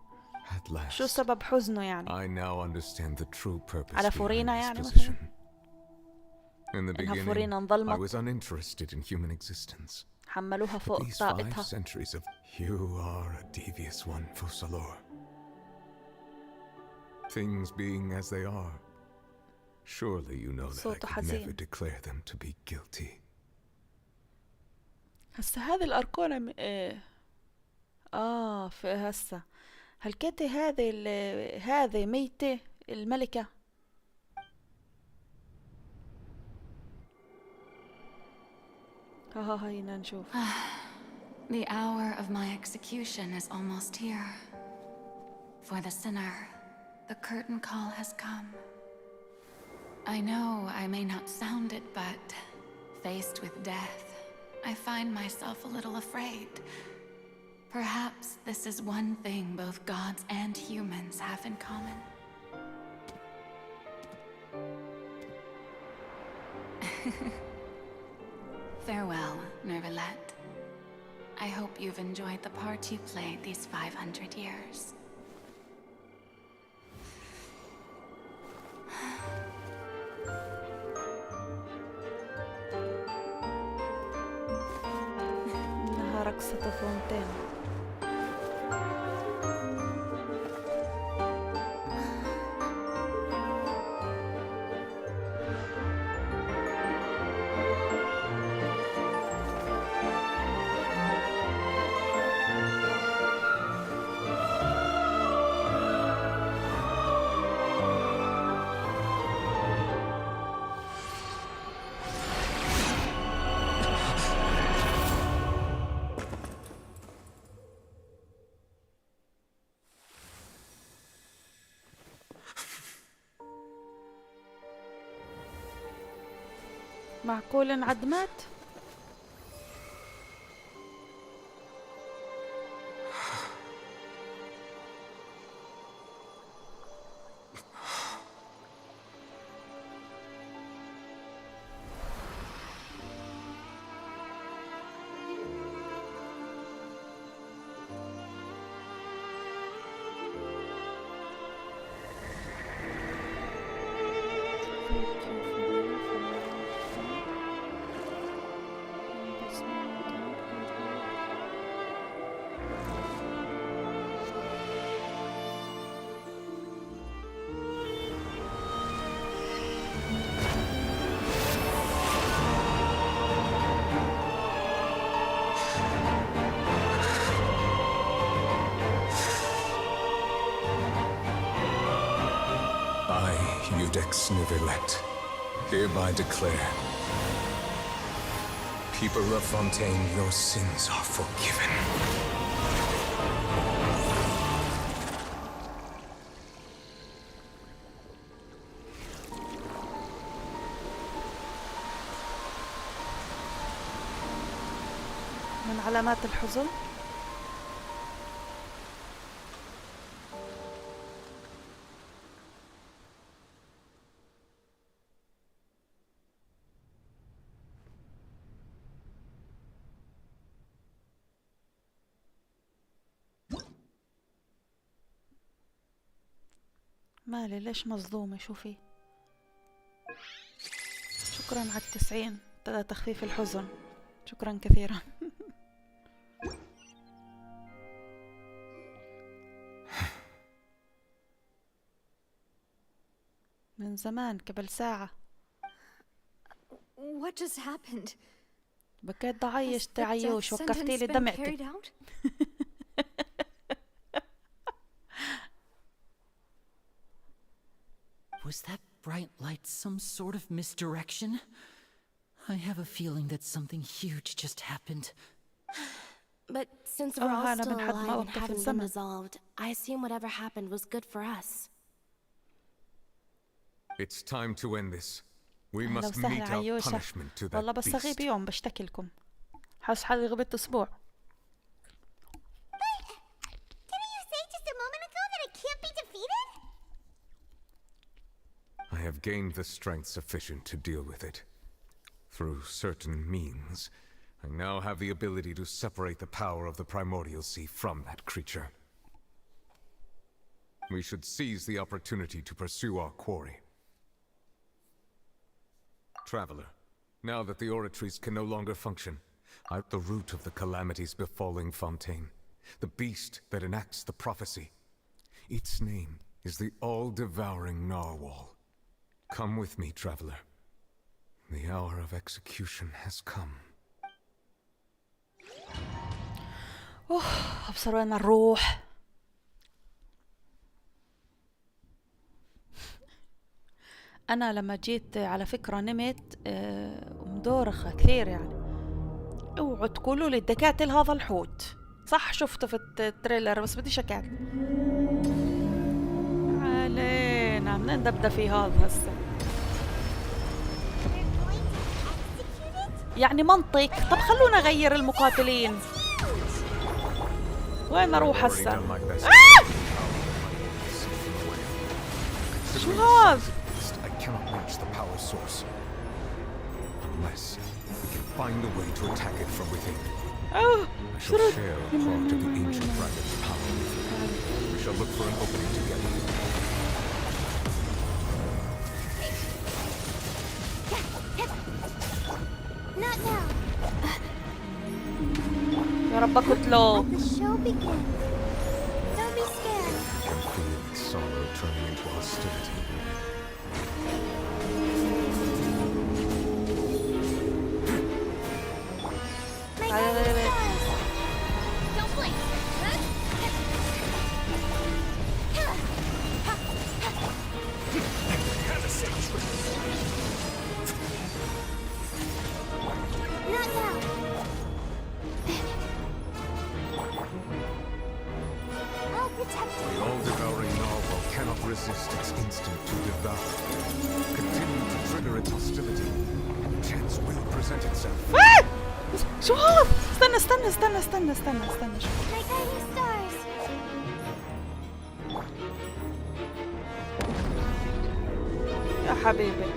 At last, شو سبب حزنه يعني؟ I now understand the true purpose على behind فورينا this يعني position. مثلا؟ In the إنها beginning, فورينا I انظلمت. was uninterested in human existence. حملوها But فوق these 5 طاقتها. centuries of you are a devious one, Focalor. Things being as they are, surely you know that I صوته could never حزين. declare them to be guilty. هسا هذه الأرقونة في هسا هالكتي هذه ميتة الملكة. هينا نشوف. The hour of my execution is almost here. For the sinner, the curtain call has come. I know I may not sound it, but faced with death, I find myself a little afraid. Perhaps this is one thing both gods and humans have in common. Farewell, Neuvillette. I hope you've enjoyed the part you played these 500 years. إنها رقصة فونتين. معقول انعدمت؟ Ex Nivelet, hereby declare, people of Fontaine, your sins are forgiven. من علامات الحزن. مالي ليش مصدومة؟ شوفي، شكرا على 90 تخفيف الحزن، شكرا كثيرا. من زمان قبل ساعة. What just happened? بكيت ضعيش تعيوش، وقفتي لي دمعتي. Was that bright light some sort of misdirection? I have a feeling that something huge just happened. But since we're all still alive and haven't been dissolved, I assume whatever happened was good for us. It's time to end this. We must meet our punishment to that والله بس أغيب يوم بشتكي لكم. حاسس حالي غبت أسبوع. I have gained the strength sufficient to deal with it. Through certain means, I now have the ability to separate the power of the primordial sea from that creature. We should seize the opportunity to pursue our quarry. Traveler, now that the oratories can no longer function, I'm at the root of the calamities befalling Fontaine, the beast that enacts the prophecy. Its name is the all-devouring narwhal. Come with me, traveler. The hour of execution has come. أبصر وين ما نروح. أنا لما جيت على فكرة نمت ومدورخة كثير يعني. اوعوا تقولوا لي ادكعت لهذا الحوت. صح شفته في التريلر بس بديش أكعت. علينا من نبدأ في هذا هسه. يعني منطق. طب خلونا نغير المقاتلين. وين اروح هسه؟ شو هذا؟ يا رب اقتله. Resist its instinct to devour. Continue to trigger its hostility. chance will present itself. شو هذا؟ استنى شوي. My guiding stars. يا حبيبي.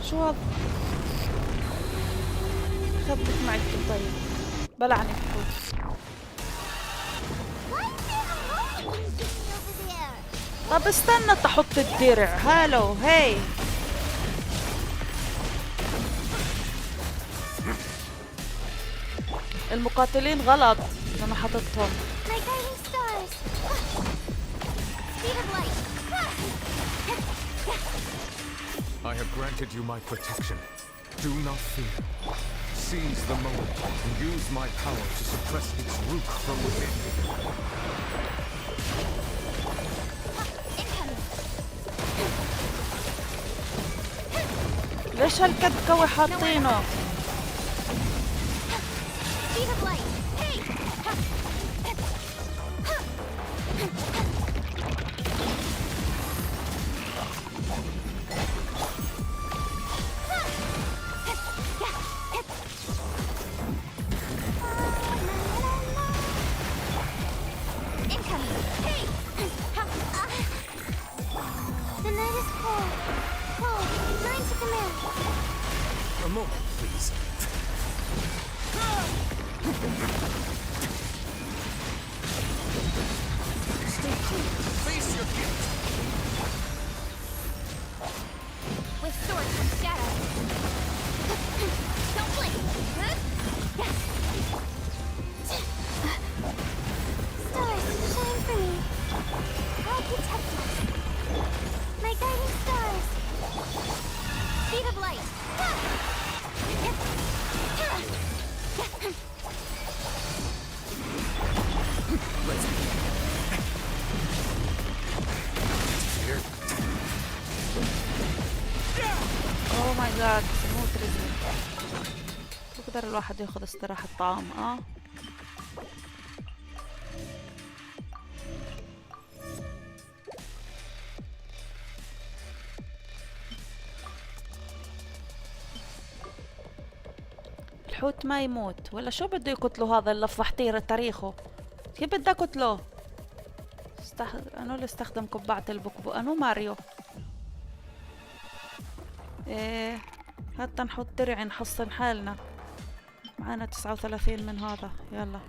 شو هذا؟ خذك معك طيب. بلعني الحوت. طب استنى تحط الدرع. هالو هاي. المقاتلين غلط لما حطيتهم. I have granted you my protection. Do not fear. Seize the moment and use my power to suppress its root from within. ليش هالكد قوي حاطينه؟ A moment, please. Stay clear. Face your gift. With swords from shadow. Don't blink. Stars, shine for me. I'll protect you. My guiding stars. Speed of light. اوه ماي جاد موت رجلي. بقدر الواحد ياخذ استراحة طعام. الحوت ما يموت ولا شو بده يقتله هذا اللي فضحتيه تاريخه؟ كيف بدي اقتله؟ انو اللي استخدم قبعة البكبوك؟ انو ماريو؟ ايه حتى نحط درع نحصن حالنا. معانا 39 من هذا. يلا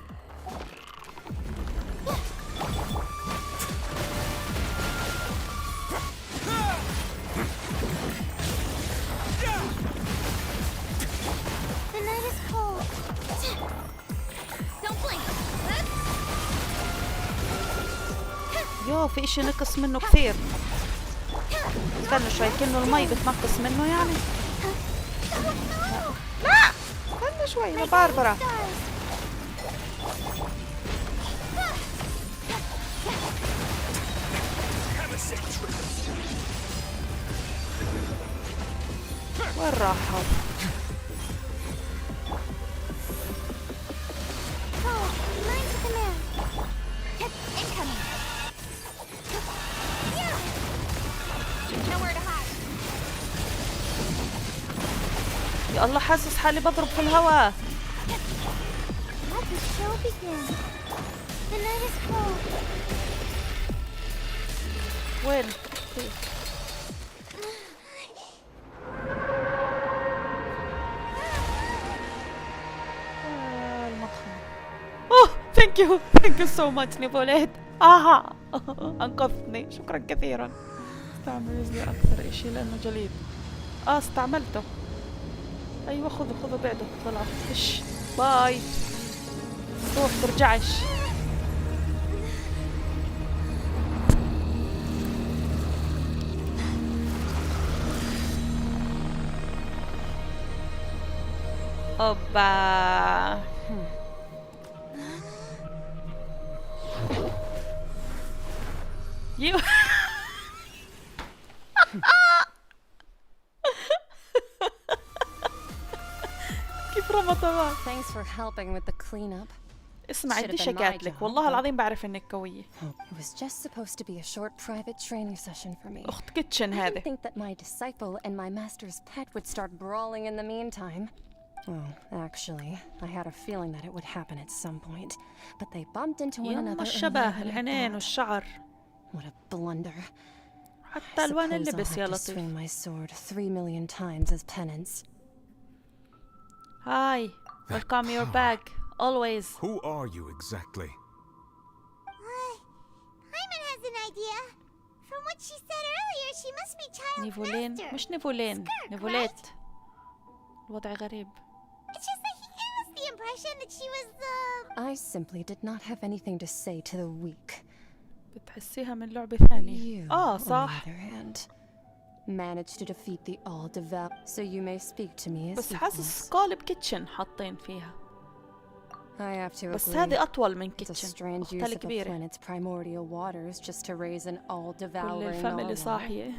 The night is cold. Don't blink. يو في اشي نقص منه كثير. استنى شوي كأنه المي بتنقص منه يعني. لا استنى شوي يا باربرا. وين راحوا؟ يا الله حاسس حالي بضرب في الهواء. وين؟ المطخن. اوه ثانك يو سو ماتش نيبوليت. انقذتني شكرا كثيرا. استعمل رجلي اكثر اشي لانه جليد. استعملته. ايوه خذوا بعده طلعوا. ايش باي. روح ترجعش. اوبا. يو كيف رمى طبعا. Thanks for helping with the cleanup. اسمع قديش قاتلك، والله العظيم بعرف انك قوية. It was just supposed to be a short private training session for me. أخت كيتشن I هذه. didn't think that my disciple and my master's pet would start brawling in the meantime. Well, actually, I had a feeling that it would happen at some point, but they bumped into one another. الشبه العينين والشعر. What a blunder. حتى ألوان اللبس يا I'll have to لطيف. swing my sword 3 million times as penance. Hi, welcome your back. Always. Who are you exactly? Hyman has an idea. From what she said earlier, she must be Child's نيفولين master. مش نيفولين Skirk, نيفوليت. right? الوضع غريب. It's just that he gave us the impression that she was the... I simply did not have anything to say to the weak. بتحسيها من لعبة ثانية. On the صح. other hand, managed to defeat the all-devout, so you may speak to me as بس equals. حاسس قالب كيتشن حاطين فيها. I have to بس agree. هذه أطول من It's a كيتشن. strange أختها use of a الكبيرة. planet's primordial waters just to raise an كل all-devouring الفاميلي narwhal. صاحية.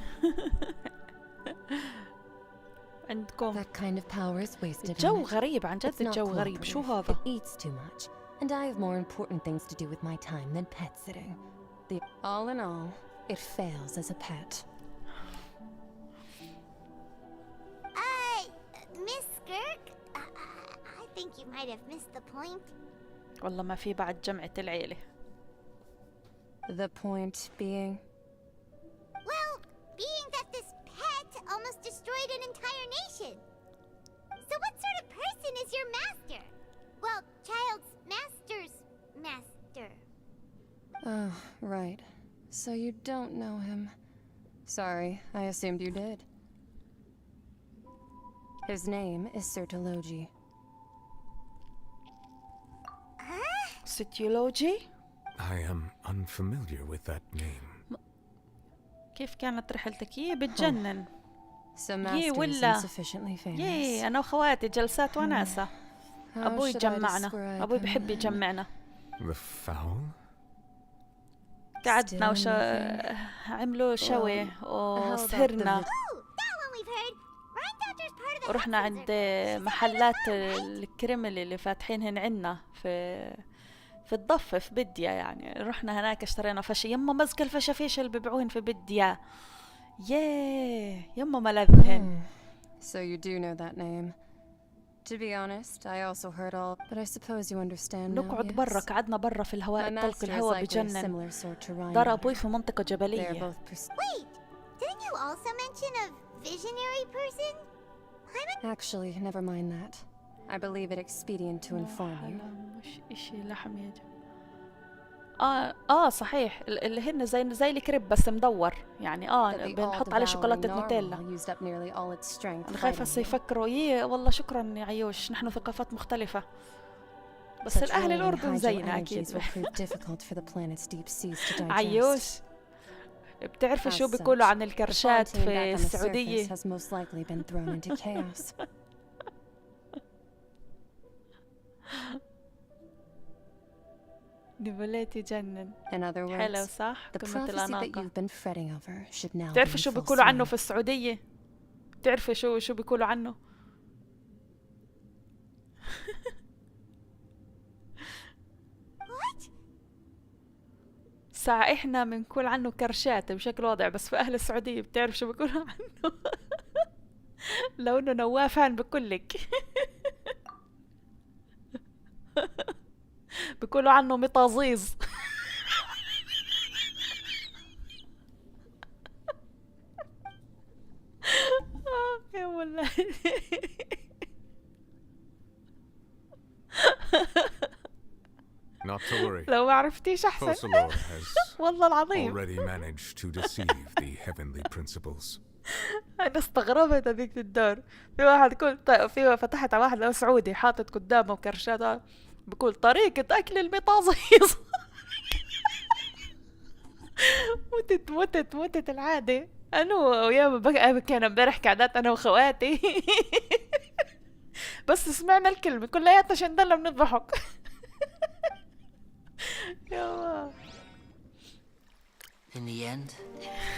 عندكم. That kind of power is wasted. الجو on it. غريب عن جد It's not الجو غريب. شو هذا؟ It eats too much, and I have more important things to do with my time than pet sitting. All in all, it fails as a pet. Miss Skirk? I think you might have missed the point. والله ما في بعد جمعة العيلة. The point being? Well, being that this pet almost destroyed an entire nation. So what sort of person is your master? Well, Child's master's master. Oh, right. So you don't know him. Sorry, I assumed you did. His name is Sertologi. Sertologi? I am unfamiliar with that name. كيف كانت رحلتك؟ يي بتجنن. So يي master ولا. isn't sufficiently famous. يي أنا وخواتي جلسات وناسة. أبوي should I جمعنا. describe أبوي him بحب then? يجمعنا. The fowl? قعدنا Still عملوا شوي وسهرنا. ورحنا عند محلات الكريمل اللي فاتحينهن عنا في الضفة في بديا يعني. رحنا هناك اشترينا فش يما مزق الفشافيش اللي بيبيعوهن في بديا. ياه يما ملذهن. So you do know that name. To be honest, I also heard all, but I suppose you understand now, نقعد yes? برا، قعدنا برا في الهواء My الطلق، master is الهواء likely a بجنن. similar sort to Ryan. دار أبوي في منطقة They are جبلية. both Wait, didn't you also mention a visionary person? Actually, never mind that. I believe it expedient to inform you. مش إشي لحم يا صحيح اللي هن زي الكريب بس مدور يعني بنحط عليه شوكولاتة نوتيلا. أنا خايفة هسه يفكروا والله شكرا يا عيوش نحن ثقافات مختلفة بس الأهل الأردن زينا أكيد. عيوش بتعرفي شو بيقولوا عن الكرشات في السعودية؟ نيفوليتي جنن. حلو صح؟ كلمة الأناقة. تعرفي شو بيقولوا عنه في السعودية؟ تعرفي شو بيقولوا عنه؟ ساعة إحنا بنقول عنه كرشات بشكل واضح، بس في أهل السعودية بتعرف شو بيقولوا عنه؟ لو إنه نوافان بقولك. بيقولوا عنه مطازيز. يا والله. Not to worry. لو ما عرفتيش أحسن. Focalor has والله العظيم. already managed to deceive the heavenly principles. أنا استغربت هذيك الدور. في واحد فتحت على واحد سعودي حاطط قدامه كرشات بقول طريقة أكل المطازيز. متت العادة. أنا وياما بقى كان امبارح قعدات أنا وخواتي. بس سمعنا الكلمة كلياتنا شندلنا بنضحك. In the end,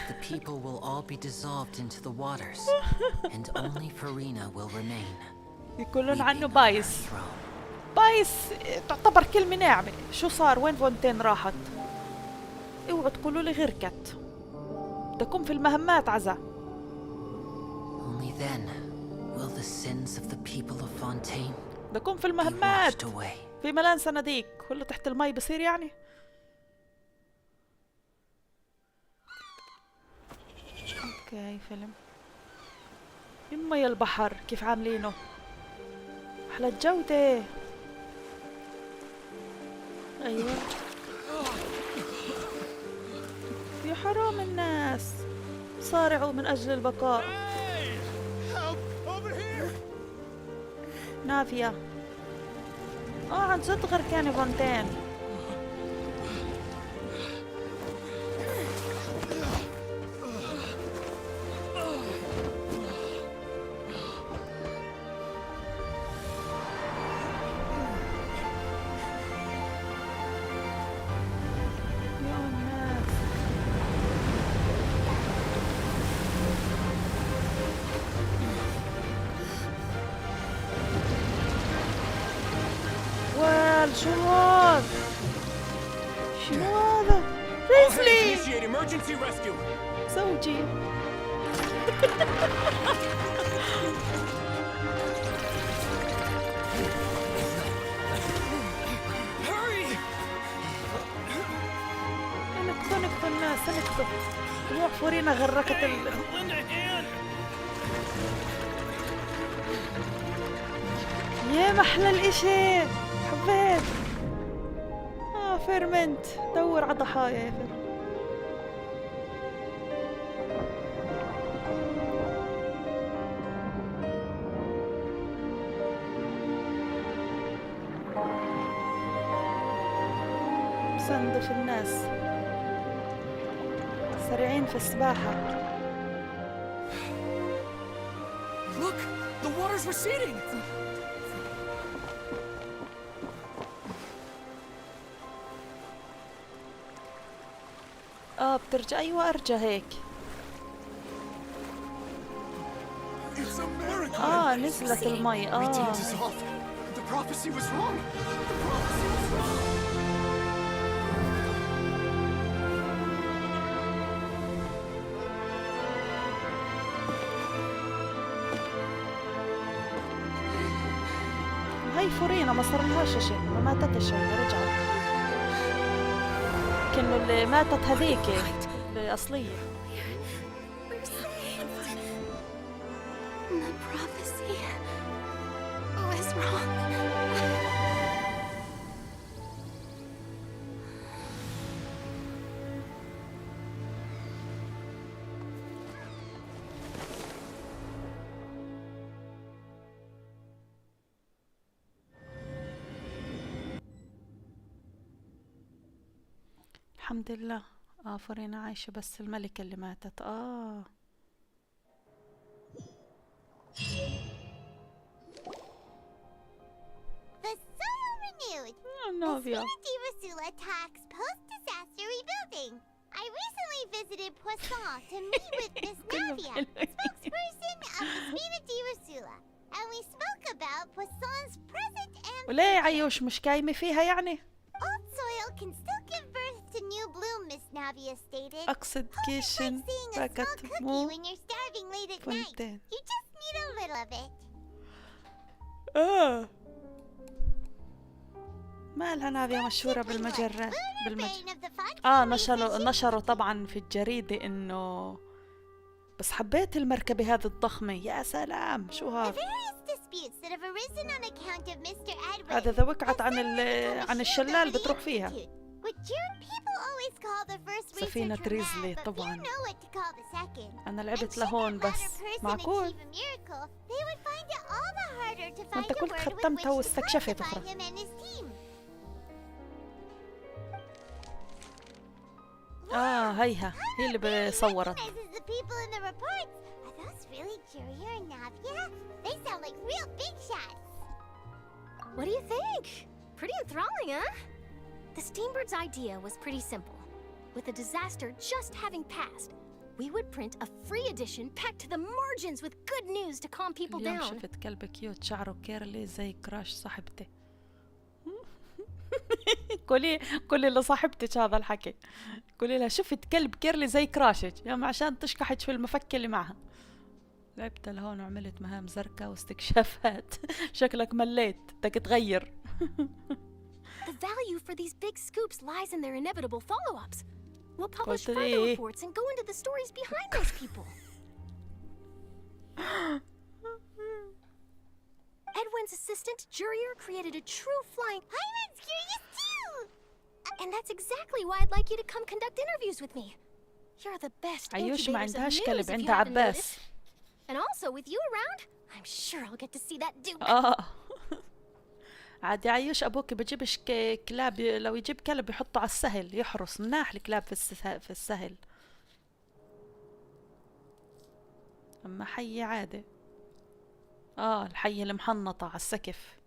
the people will all be dissolved into the waters, and only Farina will remain. يقولون عنه بايس. بايس تعتبر كلمة ناعمة. شو صار؟ وين فونتين راحت؟ اوعوا تقولوا لي غرقت. بدي أكون في المهمات عزا. Only then will the sins of the people of Fontaine بدي أكون في المهمات. في ملان صناديق كله تحت المي بصير يعني. اوكي فيلم. يما يا البحر كيف عاملينه؟ أحلى الجودة. أيوة يا حرام الناس صارعوا من أجل البقاء. نافية عن جد غرقانة فونتين. شو هذا؟ شنو هذا؟ ريسلي زوجي. نكتب الناس نكتب. روح فورينا غرقت يا محلى الاشي. حبيت. فيرمنت دور على ضحايا يا فير. صندف الناس سريعين في السباحة. Look, the water's receding. بترجع. أيوة أرجع هيك. نزلت المي. هاي فورينا ما صار لهاش شيء، ما ماتت شيء، رجعت. كأنه اللي ماتت هذيك الأصلية. The prophecy was wrong. الحمد لله. فورينا عايشة بس الملكة اللي ماتت. The soil renewed. Novia. Rasula talks post-disaster rebuilding. I recently visited Poisson to meet with Miss Navia, spokesperson of the Rasula, and we spoke about Poisson's present and وليه عيوش مش قايمة فيها يعني؟ Old soil can still give birth to new bloom, Miss Navia stated. أقصد Genshin فقط مو when you're starving late at night. فونتين. You just need a little of it. مالها نافيا مشهورة بالمجرات نشروا طبعا في الجريدة انه بس حبيت المركبة هذه الضخمة. يا سلام شو هذا؟ هذا إذا وقعت عن الشلال بتروح فيها. سفينة ريزلي طبعا. أنا لعبت لهون بس معقول؟ ما أنت قلت ختمتها واستكشفت أخرى. هيها هي اللي صورت. What do you think? Pretty enthralling, huh? The Steambird's idea was pretty simple. With the disaster just having passed, we would print a free edition packed to the margins with good news to calm people اليوم down. شفت كلب كيوت شعره كيرلي زي كراش صاحبتي قولي لصاحبتك هذا الحكي، قولي لها شفت كلب كيرلي زي كراشك يا عشان تشكحك في المفك اللي معها. لعبت لهون وعملت مهام زرقاء واستكشافات. شكلك مليت بدك تغير. The value for these big scoops lies in their inevitable follow-ups. We'll publish further reports and go into the stories behind those people. Edwin's assistant, Jurier, created a true flying... Hyman's curious too! And that's exactly why I'd like you to come conduct interviews with me. You're the best عيوش ما incubators of عندهاش news كلب، if you عندها haven't عباس. noticed. And also with you around, I'm sure I'll get to see that Duke. عادي عيوش ابوك بجيبش كلاب، لو يجيب كلب يحطه على السهل يحرس، مناح الكلاب في السهل. اما حي عادي. الحي المحنطة على السقف.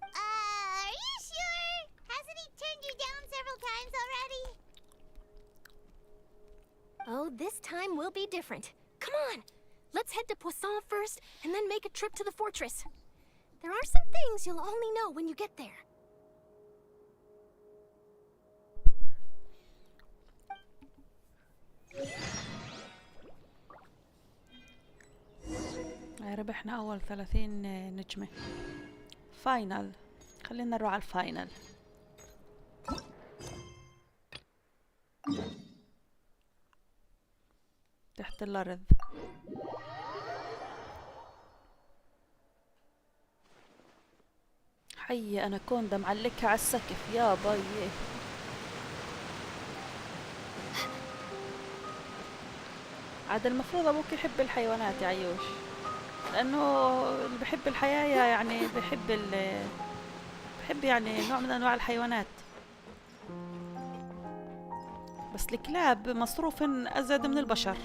Are you sure? Hasn't he turned you down several times already? Oh, this time will be different. Come on, let's head to Poisson first and then make a trip to the fortress. There are some things you'll only know when you get there. ربحنا أول 30 نجمة. فاينل، خلينا نروح على الفاينل. تحت الأرض. حي أنا كوندا معلكها على السقف يا باي. عاد المفروض أبوك يحب الحيوانات يا عيوش، لأنه اللي بحب الحياة يعني بحب يعني نوع من أنواع الحيوانات. بس الكلاب مصروف أزيد من البشر.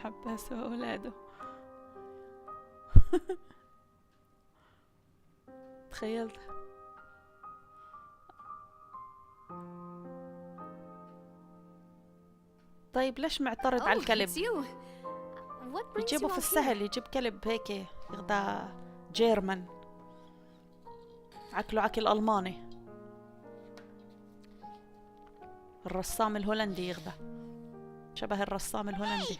حباس وأولاده. تخيلت. طيب ليش معترض على الكلب؟ يجيبه في السهل، يجيب كلب هيك يغدا جيرمان، عكله عكل ألماني، الرسام الهولندي يغدا، شبه الرسام الهولندي.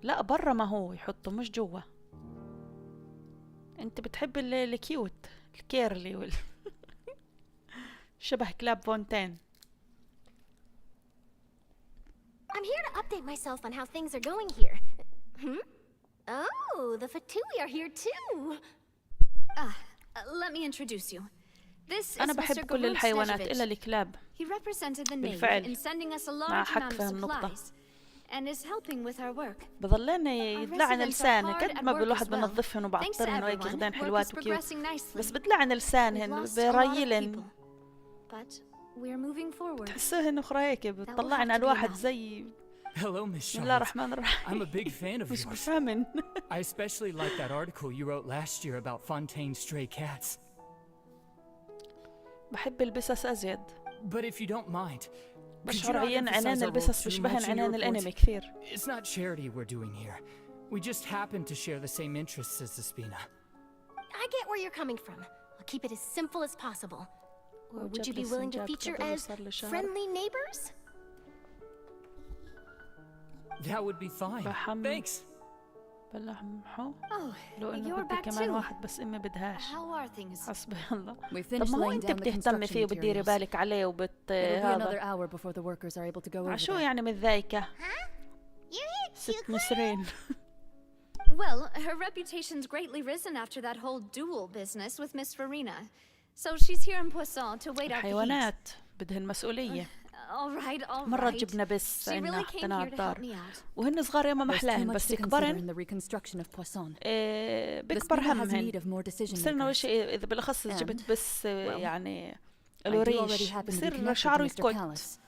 لا برا ما هو يحطه مش جوا. انت بتحب الكيوت الكيرلي شبه كلاب فونتين. I'm here to update myself on how things are going here. Oh, the Fatui are here too. Let me introduce you. This أنا is بحب Mr. كل الحيوانات إلا Garud الكلاب. He represented the Navy بالفعل in sending us a مع large حق amount في of النقطة. supplies and is helping with our work. بضلين يدلعن residents are لسانه hard قد at ما work بالواحد as well. بنظفهن وبعطرهن وهيك Thanks to يغدان everyone, حلوات work is وكيوت، progressing nicely. بس بدلعن لسانهن We've lost a lot of بريلن. But we're moving forward. تحسوهن أخرى هيك بتطلعن على الواحد زي. Hello, Miss بسم الله الرحمن I'm الرحيم. a big fan of مش yours. بفهمن. I especially like that article you wrote last year about Fontaine's stray cats. بحب البسس أزيد. But if you don't mind, بشعر عيان عنان البسس بشبهن عنان الأنمي كثير. It's not charity we're doing here. We just happen to share the same interests as the Spina. I get where you're coming from. I'll keep it as simple as possible. Or would you be willing to feature as friendly neighbors? That would be fine. Thanks. بلحمحو. Oh, لو إنه you're بدي back كمان too. واحد بس أمي بدهاش. How are things? حسبي الله. We طب finished ما هو laying أنت down the بتهتمي construction فيه وبتديري materials. بالك عليه It'll be another هذا. hour before the workers are able to go over عشو there. يعني متضايقة؟ You're here, ست نسرين. Well, her reputation's greatly risen after that whole duel business with Miss Farina. So she's here in Poisson to wait out the heat. الحيوانات بدهن مسؤولية. All right. مرة جبنا بس She عنا really came حطينا here على to help الدار me out. وهن صغار ياما There's too محلاهن much بس to consider يكبرن in the reconstruction of Poisson. بكبر Spina has همهن. need of more decision بصير أول makers. شيء إذا بالأخص جبت بس يعني I do له already ريش happen to be بصير connected to شعره Mr. يكت Callis.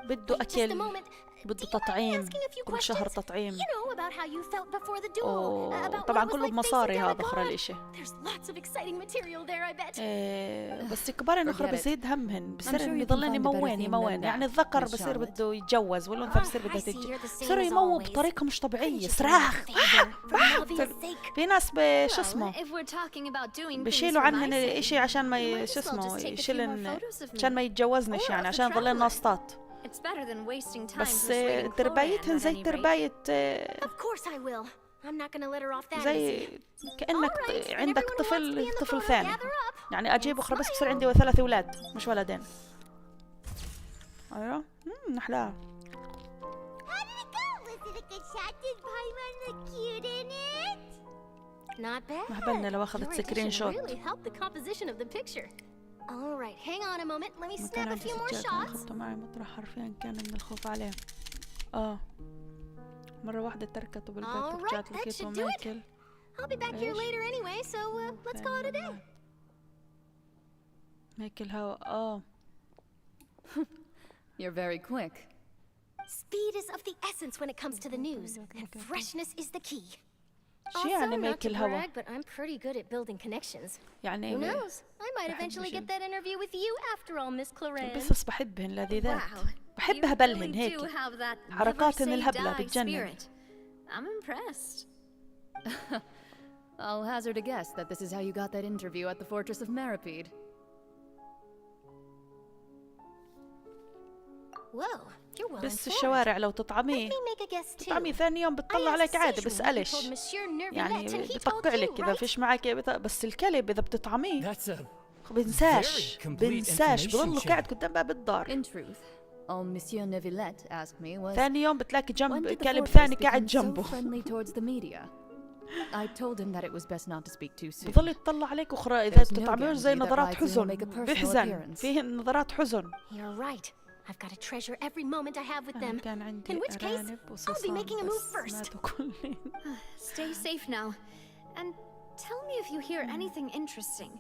بده Just a أكل. moment. بده تطعيم كل شهر تطعيم. You know about how you felt before the duel. طبعا كله بمصاري هذا اخر الاشي. There's lots of exciting material there, I bet. بس كبار اخرى بزيد همهن، بصير يضلني موان يعني الذكر بصير بده يتجوز والانثى بصير بدها تتجوز، بصيروا يمووا بطريقه مش طبيعيه، صراخ. في ناس شو اسمه بشيلوا عنهن الاشي عشان ما شو اسمه يشيلن عشان ما يتجوزنش، يعني عشان يضلن ناسطات. بس تربايتهن زي ترباية زي كأنك عندك طفل ثاني، يعني أجيب أخرى بس بصير عندي 3 أولاد مش ولدين. أيوة نحلاها. مهبلنا لو أخذت سكرين شوت. All right, hang on a moment. Let me snap a few more shots. أخذته معي مطرح حرفيا كان من الخوف عليه. مرة واحدة تركته بالبيت ورجعت لقيته ماكل. I'll be back here later anyway, so let's call it a day. ماكل هوا. You're very quick. Speed is of the essence when it comes to the news, and freshness is the key. شو يعني ماكل هوا؟ But I'm pretty good at building connections. يعني Who knows? I might eventually get that interview with you after all, Miss Clarence. بس بحبهن لذيذات. بحبها بلهن هيك. حركاتهن الهبلة بتجنن. I'm impressed. I'll hazard a guess that this is how you got that interview at the Fortress of Maripede. Whoa, you're well بس informed. الشوارع لو تطعميه ثاني يوم بتطلع عليك عادي بسألش، يعني بيطقع لك كذا فيش معك بس الكلب إذا بتطعميه بنساش بضل قاعد قدام باب الدار. In truth, all Monsieur Neuvillette asked me was ثاني يوم بتلاقي جنب كلب ثاني قاعد جنبه. I told him that it was best not to speak too soon. بضل يطلع عليك أخرى إذا بتطعميه زي نظرات حزن، بيحزن فيه نظرات حزن. You're right. I've got to treasure every moment I have with them. In which case, I'll be making a move first. Stay safe now. And tell me if you hear anything interesting.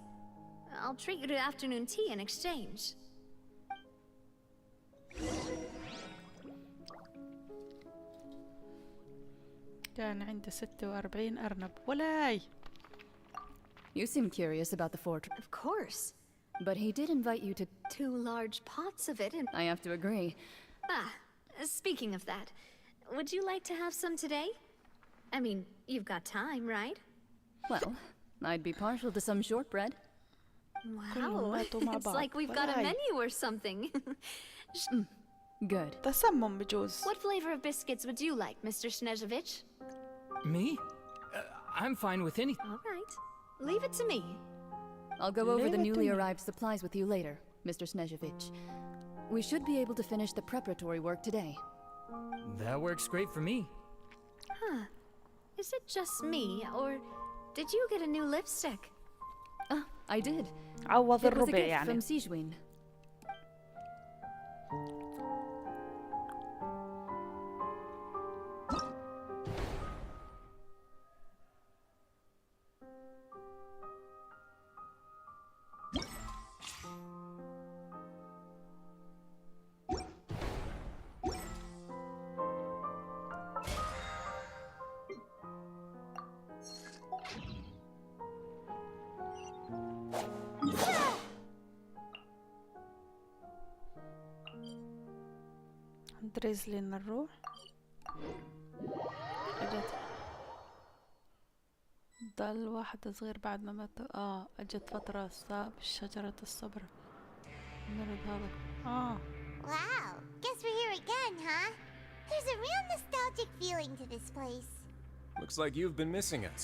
I'll treat you to afternoon tea in exchange. كان عندي 46 أرنب ولاي. You seem curious about the fortress. Of course. But he did invite you to 2 large pots of it and... I have to agree. Speaking of that, would you like to have some today? I mean, you've got time, right? Well, I'd be partial to some shortbread. Wow, it's like we've got a menu or something. Good. تسمم بجوز. What flavor of biscuits would you like, Mr. Snezhevich? Me? I'm fine with anything. All right, leave it to me. I'll go over the newly arrived supplies with you later, Mr. Snezhevich. We should be able to finish the preparatory work today. That works great for me. Huh. Is it just me, or did you get a new lipstick? I did. عوض It was a الربع gift يعني. from Sijwin. دريزلي نروح. اجت ضل واحد صغير بعد ما مات. اجت فترة صاب شجرة الصبر. المرض هذا. Wow, guess we're here again, huh? There's a real nostalgic feeling to this place. Looks like you've been missing us.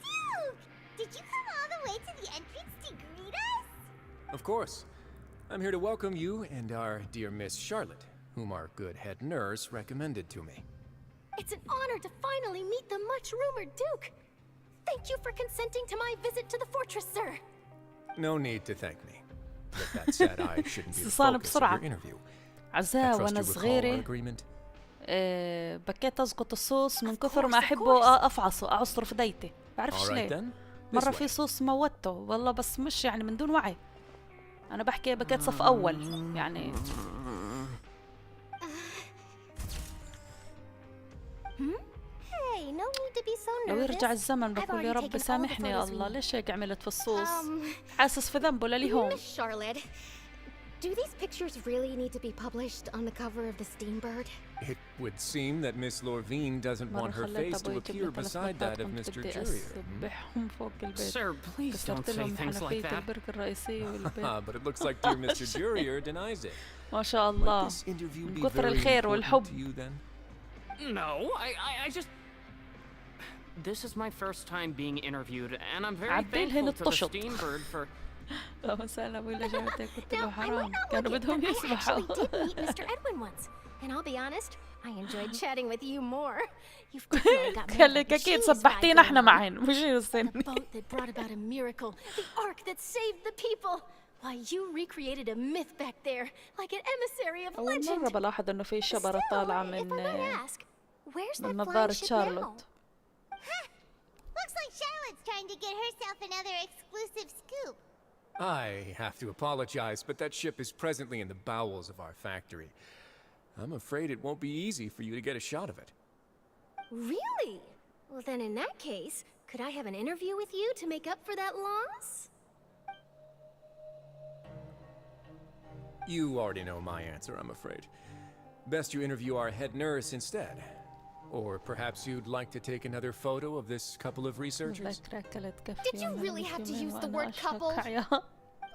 Dude! Did you come all the way to the entrance to greet us? Of course. I'm here to welcome you and our dear Miss Charlotte, whom our good head nurse recommended to me. It's an honor to finally meet the much-rumored Duke. Thank you for consenting to my visit to the fortress, sir. No need to thank me. With that said, I shouldn't be the focus of your interview. عزاه وانا صغيرة بكيت أزقط الصوص من كثر ما أحبه أفعصه أعصره في ديتي. بعرفش ليه. مرة في صوص موته والله، بس مش يعني من دون وعي. أنا بحكي بكيت صف أول يعني. Hey, no need to be so لو nervous. يرجع الزمن بقول يا رب سامحني يا الله ليش هيك عملت في الصوص حاسس في ذنبه لليوم. Miss Charlotte, do these pictures really need to be published on the cover of the Steambird? It would seem that Miss Lorvine doesn't want her face to appear beside that of Mr. Jurier. Sir, please don't say things like that. But it looks like dear Mr. Jurier denies it. ما شاء الله من كثر الخير والحب. No, I just... This is my first time being interviewed, and I'm very thankful to the Steambird for... مسألة ولا جابتك قلت له حرام كانوا بدهم يسمحوا. I did meet Mr. Edwin once, and I'll be honest, I enjoyed chatting with you more. You've definitely got قال لك أكيد سبحتينا إحنا معهن مش يوصلني. The boat that brought about a miracle, the ark that saved the people. Why, you recreated a myth back there, like an emissary of legend. أول مرة بلاحظ إنه في شبرة طالعة من نظارة شارلوت. Looks like Charlotte's trying to get herself another exclusive scoop. I have to apologize, but that ship is presently in the bowels of our factory. I'm afraid it won't be easy for you to get a shot of it. Really? Well, then in that case, could I have an interview with you to make up for that loss? You already know my answer, I'm afraid. Best you interview our head nurse instead. Or perhaps you'd like to take another photo of this couple of researchers? Did you really have to use the word couple?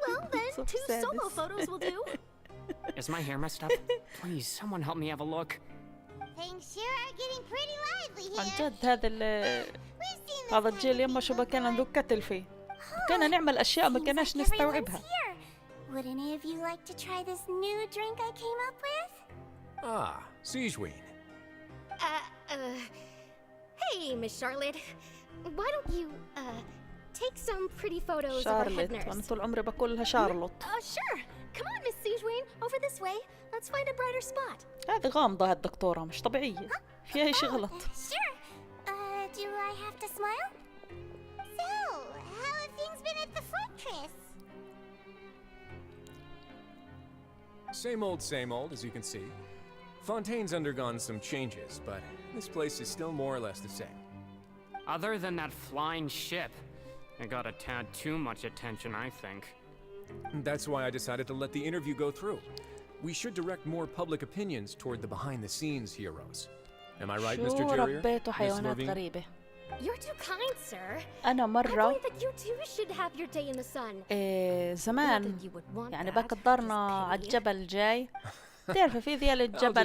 Well then, 2 solo photos will do. Is my hair messed up? Please, someone help me have a look. Things sure are getting pretty lively here. عن جد هذا الجيل يما شو بكنا نذكتل فيه. كنا نعمل أشياء ما كناش نستوعبها. Would any of you like to try this new drink I came up with? Ah, Siegeween. Hey, Miss Charlotte. Why don't you, take some pretty photos of our head nurse? أنا طول عمري بقول لها شارلوت. Sure. Come on, Miss Siegeween. Over this way. Let's find a brighter spot. هذه غامضة هالدكتورة مش طبيعية. فيها شي غلط. Sure. Do I have to smile? So, how have things been at the fortress? Same old, as you can see. Fontaine's undergone some changes, but this place is still more or less the same. Other than that flying ship, it got a tad too much attention, I think. That's why I decided to let the interview go through. We should direct more public opinions toward the behind-the-scenes heroes. Am I right, Mr. Jurier? ربيته حيوانات غريبة. You're too kind, sir. أنا مرة I believe that you too should have your day in the sun. زمان يعني بقدرنا على الجبل جاي. تعرفي في ذيال الجبل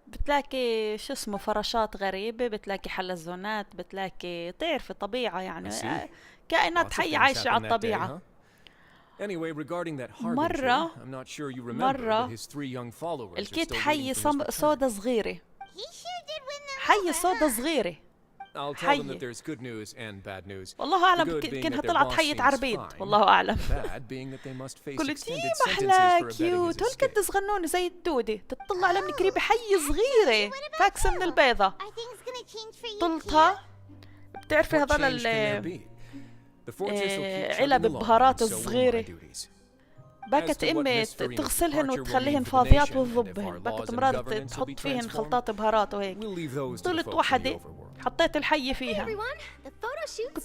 بتلاقي شو اسمه فراشات غريبة، بتلاقي حلزونات، بتلاقي تعرفي طبيعة يعني كائنات حية عايشة على الطبيعة. مرة الكيت حي صودا صغيرة، حي صودا صغيرة حي. والله أعلم كأنها طلعت حية عربيد، والله أعلم. قلت إيه محلى كيوت هالقد صغنونة زي الدودة، تطلع على من قريبة حي صغيرة فاكسة من البيضة. طلتها بتعرفي هذول علب البهارات الصغيرة، بكت أمي تغسلهن وتخليهن فاضيات وتضبهن، بكت مرات تحط فيهن خلطات بهارات وهيك. طولت وحدة حطيت الحي فيها،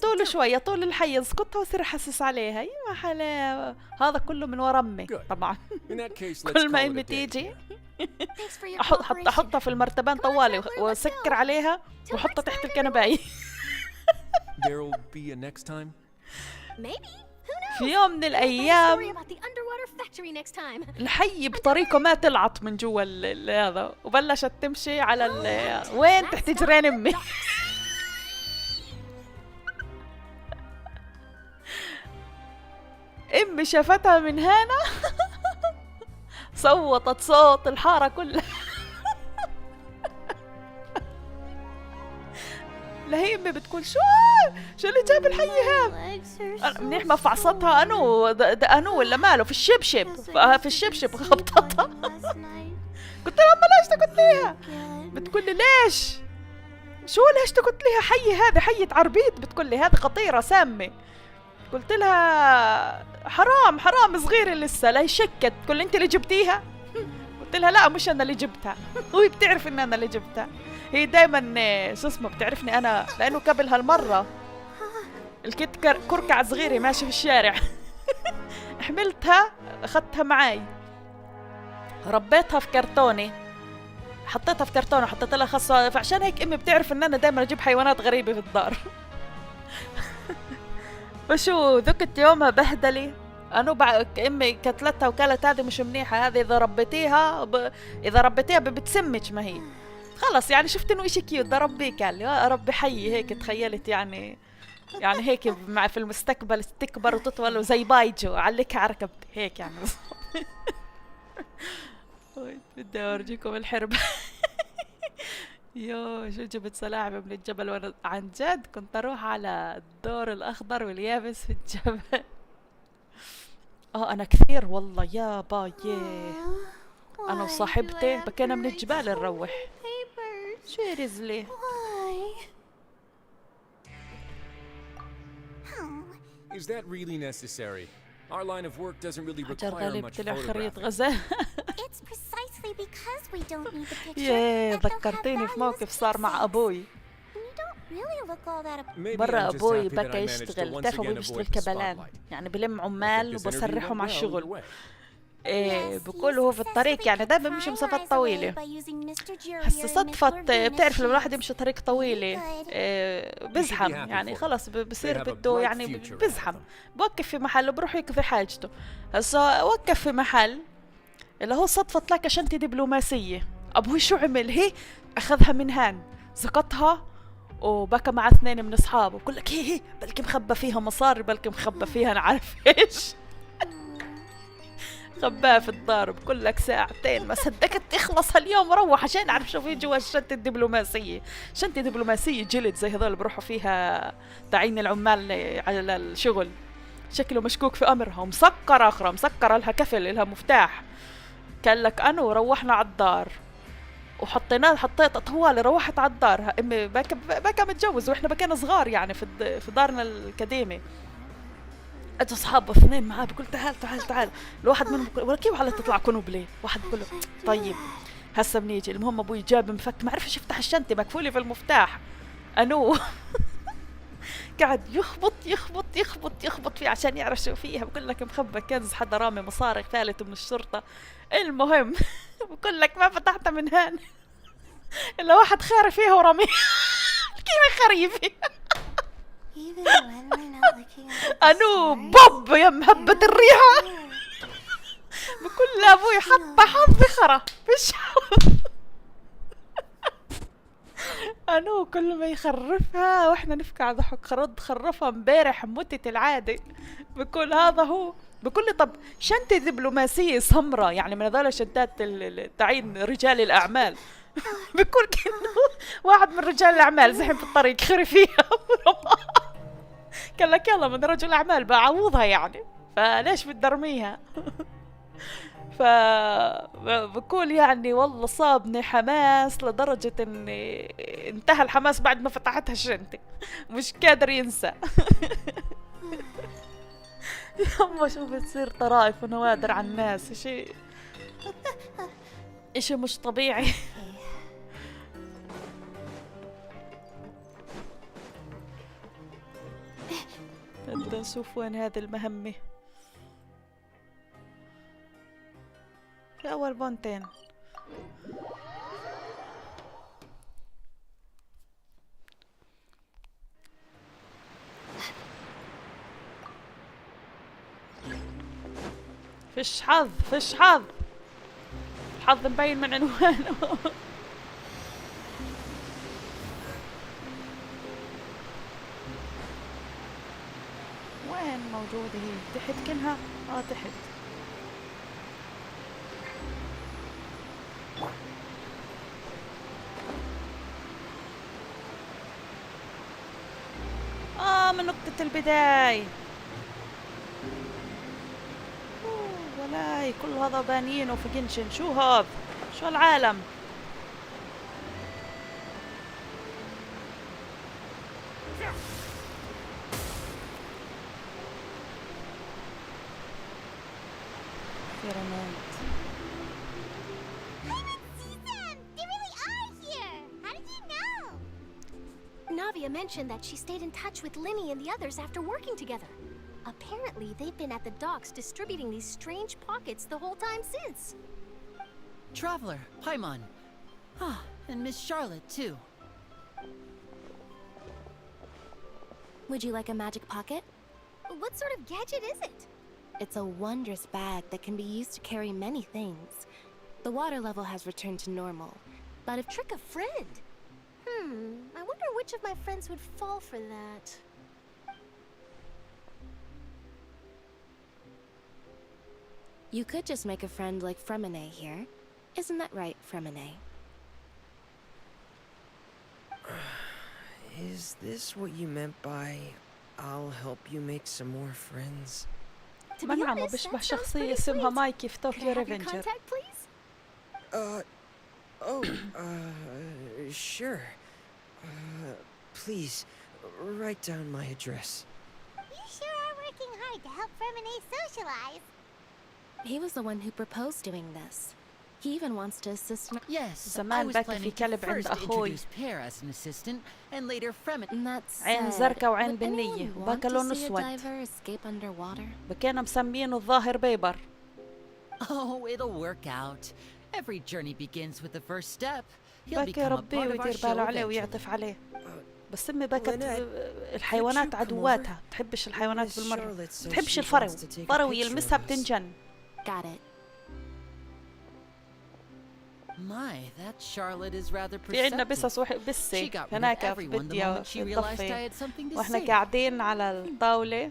طول شوية طول الحي اسكتها وصير احسس عليها. يا محلاوة، هذا كله من ورا امي طبعا. كل ما امي تيجي احطها في المرتبان طوالي واسكر عليها واحطها تحت الكنباية. في يوم من الأيام الحي بطريقة ما طلعت من جوا هذا وبلشت تمشي على وين تحت جرين أمي. أمي شافتها من هنا صوتت صوت الحارة كلها. لهي امي بتقول شو اللي جاب الحي هذا؟ منيح ما فعصتها انو ولا ماله في الشبشب خبطتها. قلت لها اما ليش تقتليها؟ بتقول لي ليش تقتليها؟ حي هذا حية عربيد. بتقول لي هذه خطيرة سامة. قلت لها حرام صغيرة لسه. لا شكت. تقول لي انت اللي جبتيها؟ قلت لها لا مش انا اللي جبتها. وهي بتعرف ان انا اللي جبتها. هي دايما شو اسمه بتعرفني انا، لانه قبل هالمره لقيت كركعه صغيره ماشيه في الشارع. حملتها اخذتها معي، ربيتها في كرتونه، حطيتها في كرتونه وحطيت لها خصه، فعشان هيك امي بتعرف ان انا دائما اجيب حيوانات غريبه في الدار. فشو ذقت يومها بهدلي. انا امي كتلتها وقالت هذه مش منيحه، هذه اذا ربيتيها بتسمج. ما هي خلص يعني شفت انه اشي كيوت ده ربيه، قال لي يا ربي حي هيك. تخيلت يعني هيك مع في المستقبل تكبر وتطول وزي بايجو عليك على ركبتي هيك يعني. بدي اورجيكم الحرب. يو شو جبت سلاحف من الجبل، وانا عن جد كنت اروح على الدور الاخضر واليابس في الجبل. انا كثير والله يا بايه. انا وصاحبتي بكينا من الجبال نروح. شو يا رزلي؟ Is that really necessary? Our line of work doesn't really حجر require غالي much بطلع خريط photographing. غزال. It's precisely because we don't need the picture ياه that they'll have ذكرتيني في موقف valueless صار مع ابوي. We don't really look all that Maybe مرة I'm just أبوي happy that بقى I managed to يشتغل، once بتعرف أبوي again بيشتغل avoid the كبلان، spotlight. يعني بلم I think عمال this interview وبسرحهم went على well الشغل. either way. بقول هو في الطريق يعني دايما بيمشي مسافات طويلة. هسه صدفت بتعرف لما الواحد يمشي طريق طويلة بزحم يعني خلص بصير بده يعني بزحم، بوقف في محل وبروح يقضي حاجته. هسه وقف في محل اللي هو صدفة تلاقي شنطة دبلوماسية. أبوي شو عمل؟ هي أخذها من هان زقطها وبكى مع 2 من أصحابه. بقول لك هي بلكي مخبى فيها مصاري، بلكي مخبى فيها أنا عارف إيش. خباها في الدار. بقول لك 2 ما صدقت تخلص هاليوم وروح عشان أعرف شو في جوا الشنطة الدبلوماسية. شنطة دبلوماسية جلد زي هذول بروحوا فيها تعيين العمال على الشغل. شكله مشكوك في أمرها ومسكرة أخرى، مسكرة لها كفل لها مفتاح. قال لك أنا وروحنا على الدار حطيت طوالي روحت على الدار. امي بكى متجوز واحنا بكينا صغار يعني في دارنا القديمه. اجوا اصحابه 2 معاه بقول تعال. الواحد منهم بقول كيف على تطلع كنوبلي. واحد بقول له طيب هسه بنيجي. المهم ابوي جاب مفك ما عرفش يفتح الشنطه مكفوله في المفتاح. انو قاعد يخبط فيه عشان يعرف شو فيها. بقول لك مخبى كنز، حدا رامي مصاري ثالث من الشرطه. المهم بقول لك ما فتحتها من هان الا واحد خاري فيها ورميها. كيف خريفي؟ انو بوب يا مهبة الريحة. بكل ابوي حتى حظي خرا فيش. انو كل ما يخرفها واحنا نفكع ضحك. خرفها امبارح متت العادة. بكل هذا هو بكل لي طب شنطة دبلوماسية سمراء يعني من هذول شنطات تعين رجال الأعمال. بكل كأنه واحد من رجال الأعمال زحم في الطريق خري فيها. قال لك يلا من رجل أعمال بعوضها يعني فليش بتدرميها. فبقول يعني والله صابني حماس لدرجة اني انتهى الحماس بعد ما فتحتها الشنطة مش قادر ينسى. يما شو بتصير طرائف ونوادر على الناس اشي مش طبيعي. بدنا نشوف وين هذه المهمة. في أول فونتين. فيش حظ الحظ مبين من عنوانه. وين موجودة هي؟ تحت كنها؟ تحت. من نقطة البداية. ولاي كل هذا بانيين وفي جنشن. شو هذا؟ شو العالم؟ فيرمنت Nadia mentioned that she stayed in touch with Linny and the others after working together. Apparently, they've been at the docks distributing these strange pockets the whole time since. Traveler, Paimon. Ah, and Miss Charlotte, too. Would you like a magic pocket? What sort of gadget is it? It's a wondrous bag that can be used to carry many things. The water level has returned to normal, but if Trick a friend? I wonder which of my friends would fall for that. you could just make a friend like Fremine here. Isn't that right, Fremine? Is this what you meant by I'll help you make some more friends? منعمه بيشبه شخصية اسمها مايكي في طوكيو ريفنجر. Sure. Please, write down my address. You sure are working hard to help Fremine socialize. He was the one who proposed doing this. He even wants to assist me. Yes, I زمان was باكي planning في to كلب عند first أخوي. introduce Pear as an assistant, and later Fremine. عين زرقاء وعين بنية وباقي لونه أسود. بكينا مسمينه الظاهر بيبر. Oh, it'll work out. Every journey begins with the first step. He'll باكي become a ربيه part of our ويدير show باله عليه eventually. ويعطف عليه. بس أمي باكت الحيوانات عدواتها، تحبش الحيوانات بالمرة، تحبش الفرو، فرو يلمسها بتنجن. Got it. My, that Charlotte is rather في عندنا perceptive. بسس بسة She got rid of هناك في everyone the بدي moment she realized I had something to واحنا say. قاعدين على الطاولة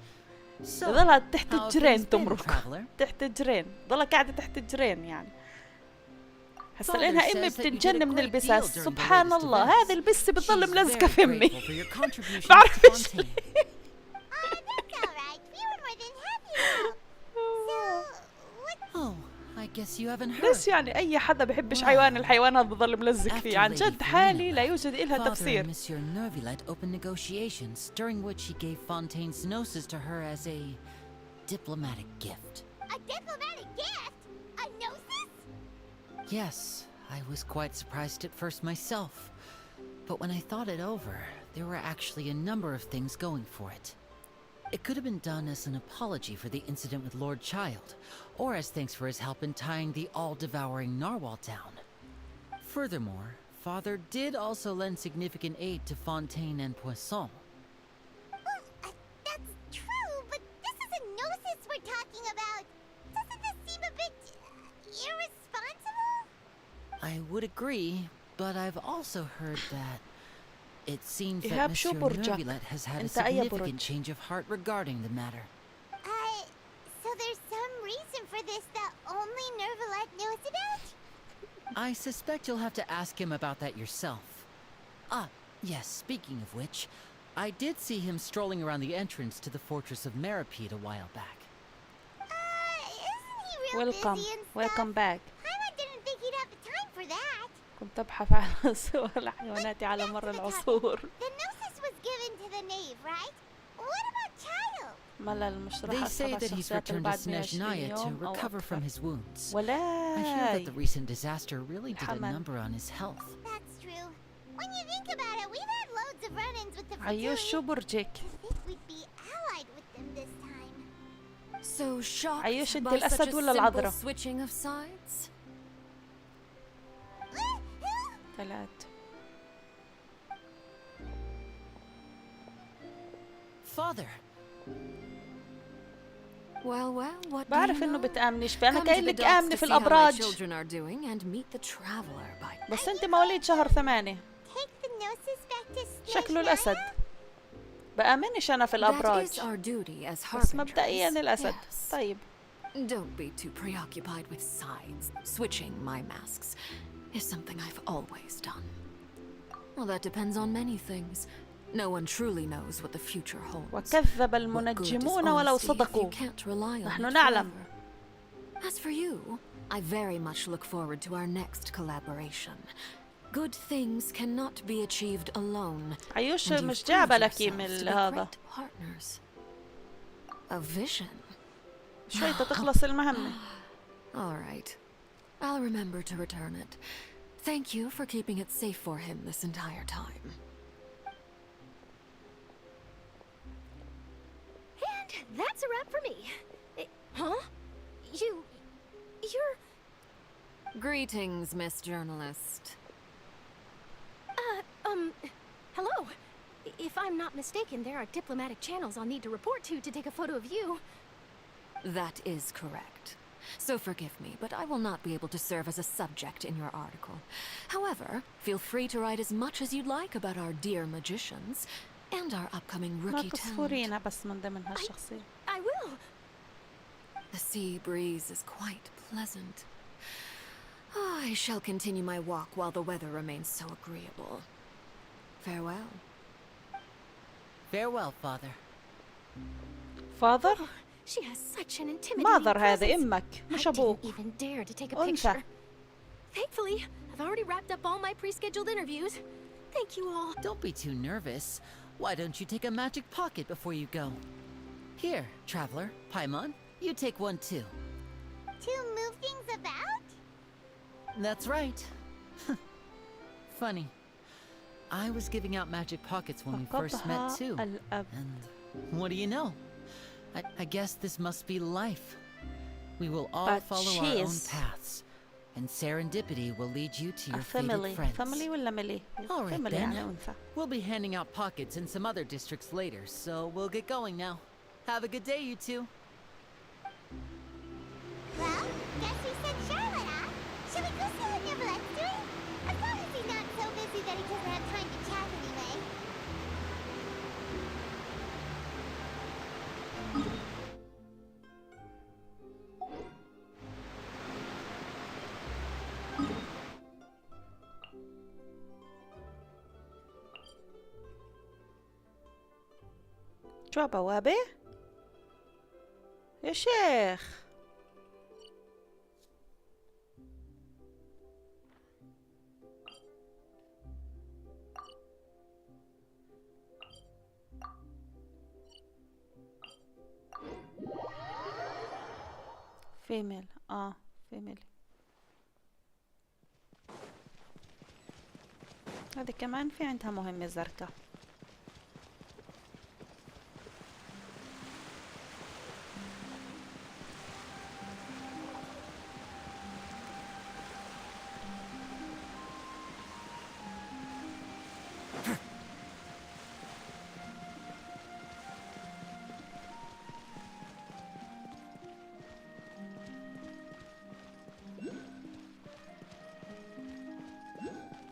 ضلها تحت how have الجرين things been, تمرق traveler? تحت الجرين ضلها قاعدة تحت الجرين يعني هسا Father لانها امي says that you did a بتنجن من great deal البسس during the سبحان latest الله events. هذه البسة بتضل She's ملزقة very في امي grateful for your contributions to بعرفش Fontaine. Oh, I guess you haven't heard. ليش يعني اي حدا بحبش حيوان الحيوانات بضل ملزق فيه عن جد حالي لا يوجد إلها Father and تفسير Monsieur Nervilette opened negotiations, during which he gave Fontaine's gnosis to her as a diplomatic gift. A diplomatic gift? A gnosis? Yes, I was quite surprised at first myself. But when I thought it over, there were actually a number of things going for it. It could have been done as an apology for the incident with Lord Child, or as thanks for his help in tying the all-devouring narwhal down. Furthermore, Father did also lend significant aid to Fontaine and Poisson. That's true, but this is a gnosis we're talking about. Doesn't this seem a bit irresponsible? I would agree, but I've also heard that it seems that إيهاب شو Monsieur برجك؟ Nervilette has had a أنت أي significant برج؟ change of heart regarding the matter. So there's some reason for this that only Nervilette knows about? I suspect you'll have to ask him about that yourself. Ah, yes, speaking of which, I did see him strolling around the entrance to the fortress of Meripede a while back. Isn't he real Welcome, busy and stuff? welcome back. I didn't think he'd have the time for that. كنت أبحث عن صور الحيوانات على مر العصور The gnosis was given to the knave, right? What about Child? ملا المشروع They say that he's returned to Snezhnaya to recover from his wounds. I hear that the recent disaster really did a number on his health. That's true. When you think about it, we've had loads of run-ins with the عيوش شو برجك؟ To think we'd be allied with them this time. So shocked عيوش انت by such الأسد a ولا simple العذراء؟ switching of sides? ثلاث Father. Well, what do بعرف you إنه know? بتآمنيش فأنا Come to قايل the لك docks آمني to في see how my الأبراج children are doing and meet the traveler by بس أنت مواليد شهر 8 Take the gnosis back to شكله Snezhnaya? الأسد بآمنش أنا في That الأبراج is our duty as بس harbingers. مبدئيا الأسد Yes. طيب Don't be too preoccupied with sides. Switching my masks is something I've always done. Well, that depends on many things. No one truly knows what the future holds. وكذب What good is المنجمون ولو honesty if صدقوا you can't rely on نحن it نعلم forever? As for you, I very much look forward to our next collaboration. Good things cannot be achieved alone. عيوش and you مش proved جايبة لك yourselves to من be هذا great partners. A vision. شوي تخلص المهمة All right. I'll remember to return it. Thank you for keeping it safe for him this entire time. That's a wrap for me. Huh? You're... Greetings, Miss Journalist. Hello. If I'm not mistaken, there are diplomatic channels I'll need to report to take a photo of you. That is correct. So forgive me, but I will not be able to serve as a subject in your article. However, feel free to write as much as you'd like about our dear magicians and our upcoming rookie talent. I will. The sea breeze is quite pleasant. I shall continue my walk while the weather remains so agreeable. Farewell. Farewell, Father. Father? Oh, she has such an intimidating ماذر هذا presence. أمك مش I أبوك. didn't even dare to take a أنثى. picture. Thankfully, I've already wrapped up all my pre-scheduled interviews. Thank you all. Don't be too nervous. Why don't you take a magic pocket before you go? Here, Traveler, Paimon, you take one too. To move things about? That's right. Funny. I was giving out magic pockets when we first met too. And what do you know? I guess this must be life. We will all follow our own paths. And serendipity will lead you to your fated friends. family ولا ملي؟ All right family then. يعني أنثى. We'll be handing out pockets in some other districts later, so we'll get going now. Have a good day, you two. Well, guess we said Charlotte, huh? Should we go see what Nivelette's doing? As long as he's not so busy that he doesn't have time to chat anyway. شو بوابة؟ يا شيخ فيميل فيميل هذه كمان في عندها مهمة زرقاء.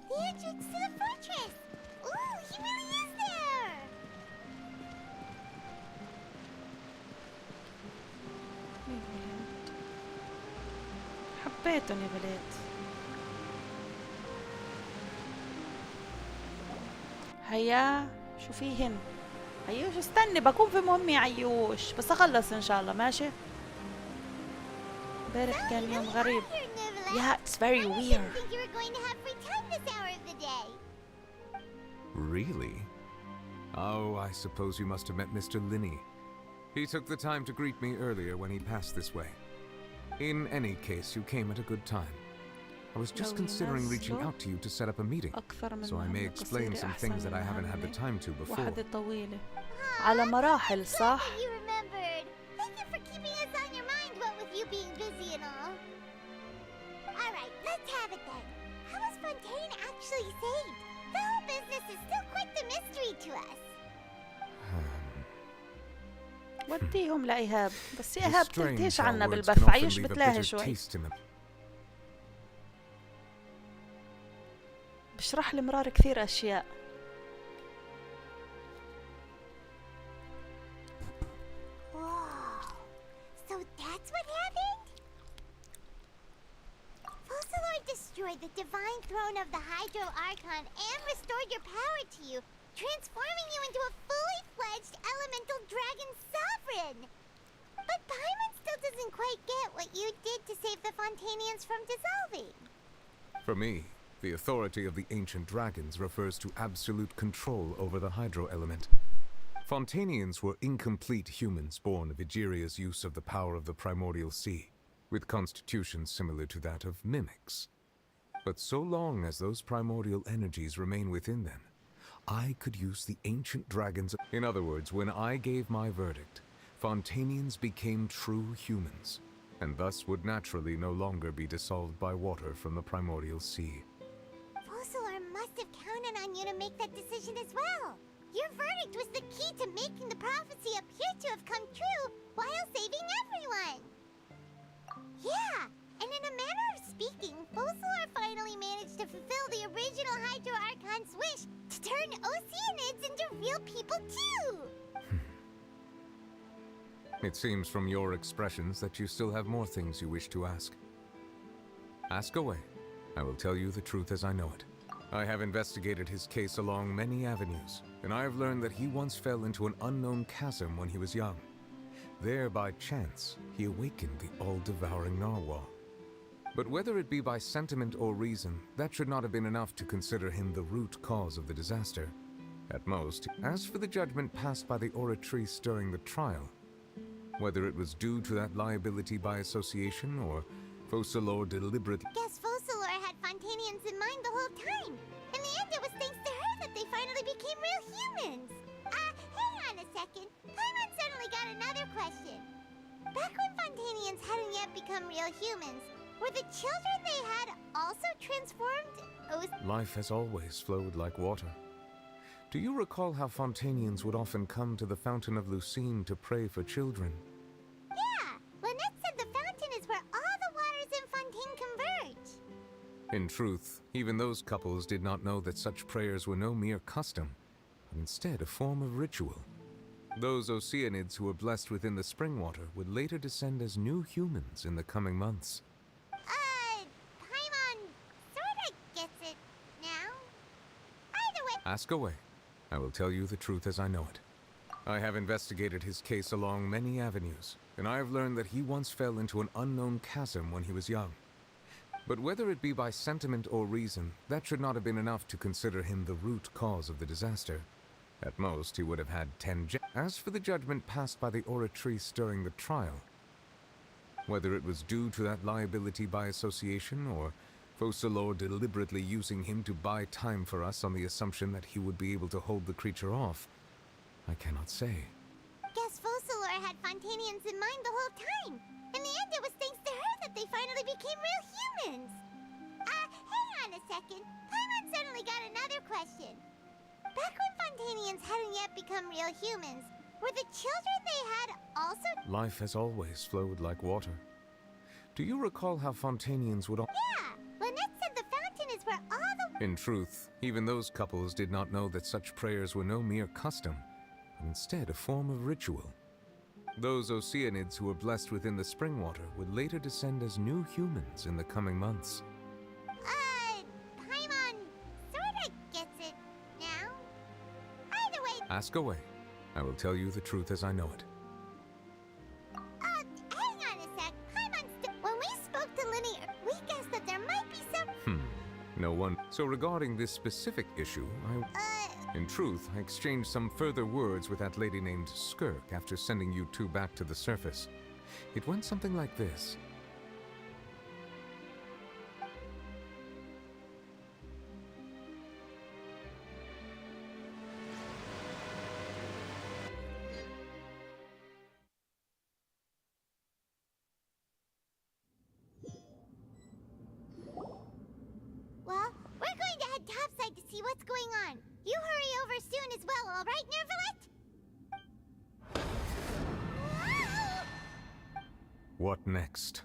The entrance to the fortress! Ooh, he really is there! حبيتهم يا بلاد. هيا شو فيهن؟ عيوش استني بكون في مهمة يا عيوش بس اخلص ان شاء الله ماشي. امبارح كان يوم غريب. Yeah, it's very weird. I think you were going to have free time this hour of the day. Really? Oh, I suppose you must have met Mr. Linney. He took the time to greet me earlier when he passed this way. In any case, you came at a good time. I was just considering reaching out to you to set up a meeting, so I may explain some things that I haven't had the time to before. واحدة طويلة على مراحل صح؟ You remembered. Thank you for keeping us on your mind, what with you being busy and all. Alright, let's have it then. How was Fontaine actually saved? The whole business is still quite the mystery to us. وديهم لإيهاب بس إيهاب It's strange تلتهش how عنا words بالبث can often عيوش leave a بتلاهي bitter شوي. taste in the بشرح لي مرار كثير أشياء. Whoa. So that's what happened? Fossilor destroyed the divine throne of the Hydro Archon and restored your power to you, transforming you into a fully fledged elemental dragon sovereign. But Paimon still doesn't quite get what you did to save the Fontanians from dissolving. For me, the authority of the ancient dragons refers to absolute control over the hydro element. Fontanians were incomplete humans born of Egeria's use of the power of the primordial sea, with constitutions similar to that of mimics. But so long as those primordial energies remain within them, I could use the ancient dragons. In other words, when I gave my verdict, Fontanians became true humans, and thus would naturally no longer be dissolved by water from the primordial sea. Fossilor must have counted on you to make that decision as well. Your verdict was the key to making the prophecy appear to have come true while saving everyone. Yeah, and in a manner of speaking, Fossilor finally managed to fulfill the original Hydro Archon's wish to turn Oceanids into real people too! It seems from your expressions that you still have more things you wish to ask. Ask away. I will tell you the truth as I know it. I have investigated his case along many avenues, and I have learned that he once fell into an unknown chasm when he was young. There, by chance, he awakened the all-devouring narwhal. But whether it be by sentiment or reason, that should not have been enough to consider him the root cause of the disaster. At most, as for the judgment passed by the Oratrice during the trial, whether it was due to that liability by association or Fossilor deliberately... Guess Fossilor had Fontanians in mind the whole time. In the end, it was thanks to her that they finally became real humans. Hang on a second. Paimon suddenly got another question. Back when Fontanians hadn't yet become real humans, were the children they had also transformed? Life has always flowed like water. Do you recall how Fontanians would often come to the Fountain of Lucine to pray for children? Yeah, Lynette said the fountain is where all the waters in Fontaine converge. In truth, even those couples did not know that such prayers were no mere custom, but instead a form of ritual. Those Oceanids who were blessed within the spring water would later descend as new humans in the coming months. Paimon sorta gets it now. Either way... Ask away. I will tell you the truth as I know it. I have investigated his case along many avenues, and I have learned that he once fell into an unknown chasm when he was young. But whether it be by sentiment or reason, that should not have been enough to consider him the root cause of the disaster. At most, he would have had 10 As for the judgment passed by the Oratrice during the trial, whether it was due to that liability by association or Fossilor deliberately using him to buy time for us on the assumption that he would be able to hold the creature off, I cannot say. Guess Fossilor had Fontanians in mind the whole time. In the end, it was thanks to her that they finally became real humans. Hang on a second. Paimon suddenly got another question. Back when Fontanians hadn't yet become real humans, were the children they had also... Life has always flowed like water. Do you recall how Fontanians would... Yeah, Lynette said the fountain is where all the... In truth, even those couples did not know that such prayers were no mere custom, but instead a form of ritual. Those Oceanids who were blessed within the spring water would later descend as new humans in the coming months. Paimon sorta gets it now. Either way... Ask away. I will tell you the truth as I know it. Hang on a sec. Paimon when we spoke to Linny, we guessed that there might be some... No one... So regarding this specific issue, In truth, I exchanged some further words with that lady named Skirk after sending you two back to the surface. It went something like this. Well, we're going to head topside to see what's going on. You hurry over soon as well, all right, Nervalet? What next?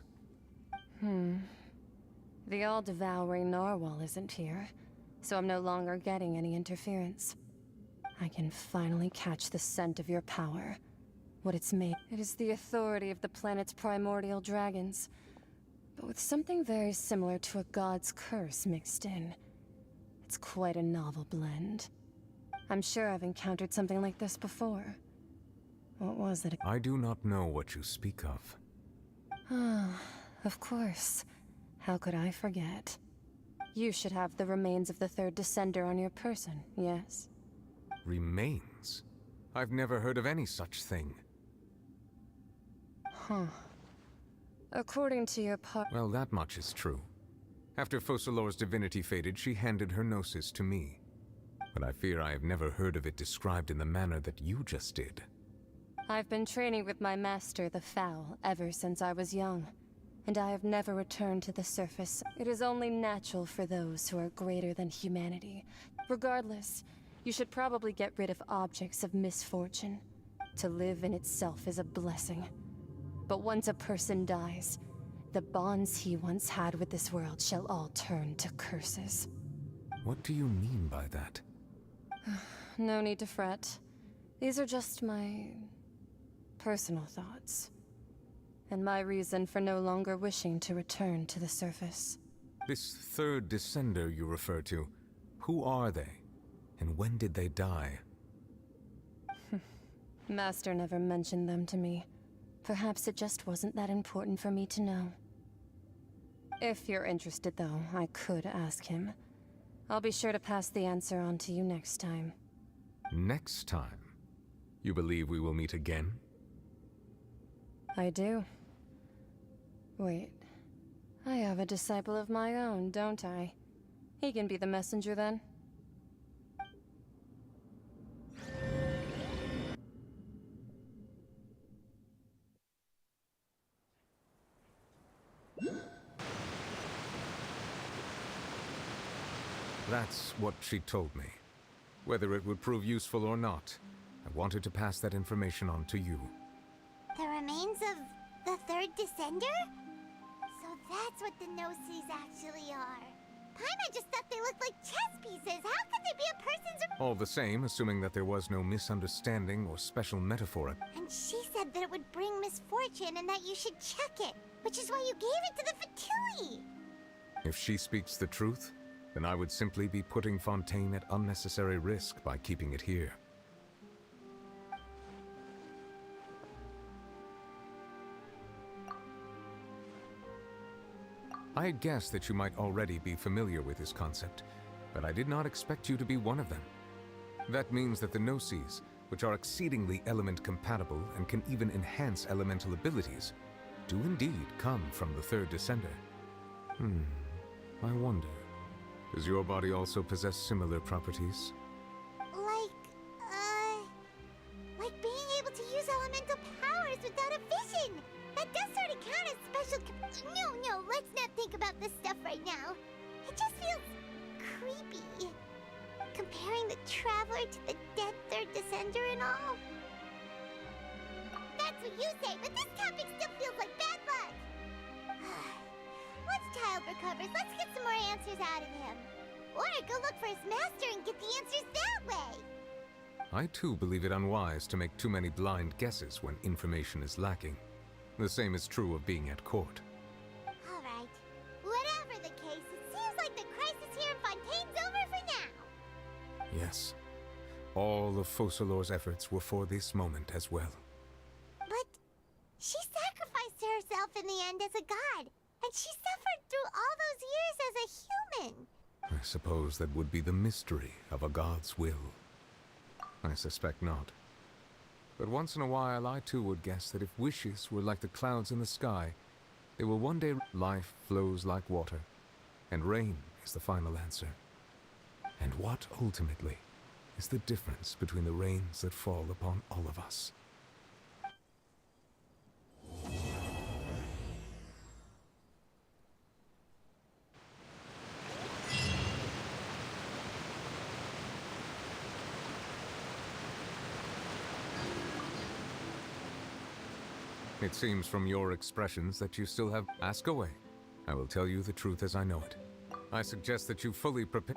The all-devouring narwhal isn't here, so I'm no longer getting any interference. I can finally catch the scent of your power. What it's made. It is the authority of the planet's primordial dragons, but with something very similar to a god's curse mixed in. It's quite a novel blend. I'm sure I've encountered something like this before. What was it? I do not know what you speak of. Of course. How could I forget? You should have the remains of the third descender on your person, yes? Remains? I've never heard of any such thing. According to your Well, that much is true. After Fossilor's divinity faded, she handed her gnosis to me. But I fear I have never heard of it described in the manner that you just did. I've been training with my master, the Fowl, ever since I was young, and I have never returned to the surface. It is only natural for those who are greater than humanity. Regardless, you should probably get rid of objects of misfortune. To live in itself is a blessing. But once a person dies, the bonds he once had with this world shall all turn to curses. What do you mean by that? No need to fret. These are just my personal thoughts, and my reason for no longer wishing to return to the surface. This third descender you refer to, who are they? And when did they die? Master never mentioned them to me. Perhaps it just wasn't that important for me to know. If you're interested, though, I could ask him. I'll be sure to pass the answer on to you next time. Next time? You believe we will meet again? I do. Wait. I have a disciple of my own, don't I? He can be the messenger then. That's what she told me. Whether it would prove useful or not, I wanted to pass that information on to you. The remains of the third descender? So that's what the Gnosis actually are. Paimon just thought they looked like chess pieces. How could they be a person's... All the same, assuming that there was no misunderstanding or special metaphor. And she said that it would bring misfortune and that you should check it, which is why you gave it to the Fatui. If she speaks the truth, then I would simply be putting Fontaine at unnecessary risk by keeping it here. I had guessed that you might already be familiar with this concept, but I did not expect you to be one of them. That means that the Gnosis, which are exceedingly element-compatible and can even enhance elemental abilities, do indeed come from the third descender. I wonder, does your body also possess similar properties? Like being able to use elemental powers without a vision! That does sort of count as special No, let's not think about this stuff right now. It just feels creepy. Comparing the Traveler to the dead third descender and all. That's what you say, but this topic still feels like bad luck. Once Child recovers, let's get some more answers out of him. Or go look for his master and get the answers that way. I too believe it unwise to make too many blind guesses when information is lacking. The same is true of being at court. Alright. Whatever the case, it seems like the crisis here in Fontaine's over for now. Yes. All of Focalor's efforts were for this moment as well. But she sacrificed herself in the end as a god, and she suffered through all those years as a human. I suppose that would be the mystery of a god's will. I suspect not. But once in a while, I too would guess that if wishes were like the clouds in the sky, they will one day... Life flows like water, and rain is the final answer. And what, ultimately, is the difference between the rains that fall upon all of us? It seems from your expressions that you still have... Ask away. I will tell you the truth as I know it. I suggest that you fully prepare...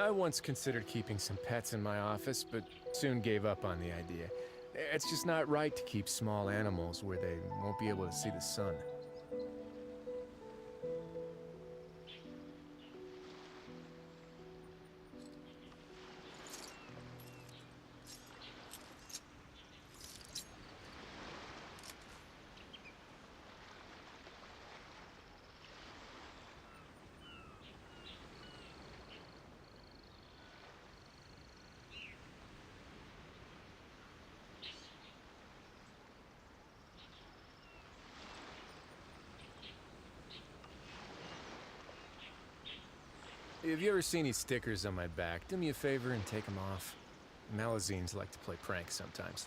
I once considered keeping some pets in my office, but soon gave up on the idea. It's just not right to keep small animals where they won't be able to see the sun. If you ever see any stickers on my back, do me a favor and take them off. Malazines like to play pranks sometimes.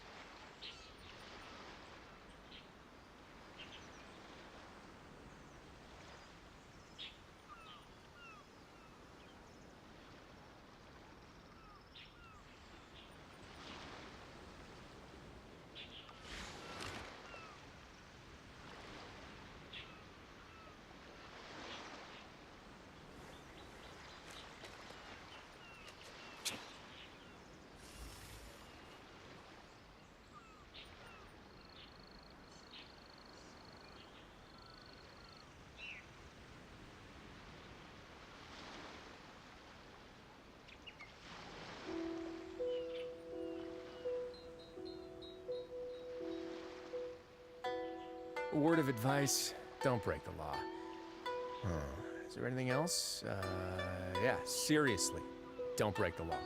A word of advice, don't break the law. Is there anything else? Yeah, seriously, don't break the law.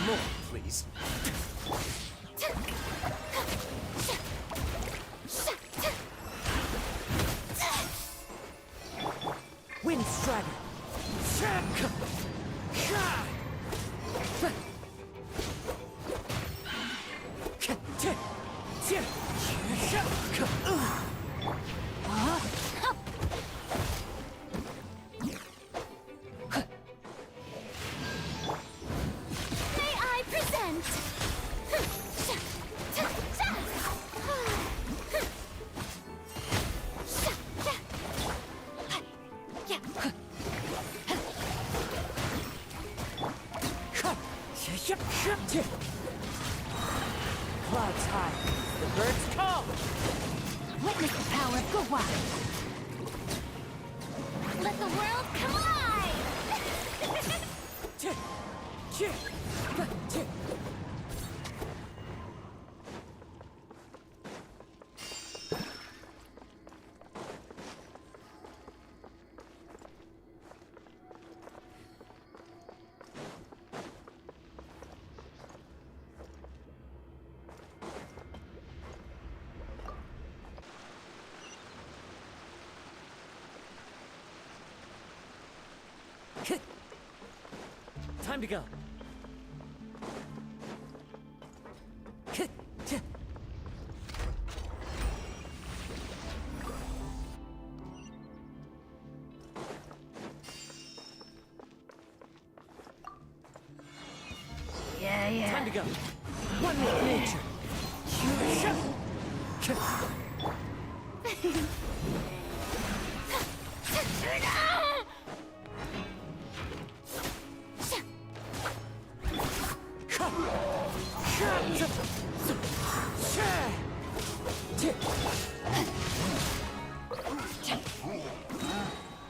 moment, please. Wind Strider. May I present? Clouds high. The birds call. Witness the power of Gwa. Let the world collide! Time to go. Yeah. Time to go. One with nature.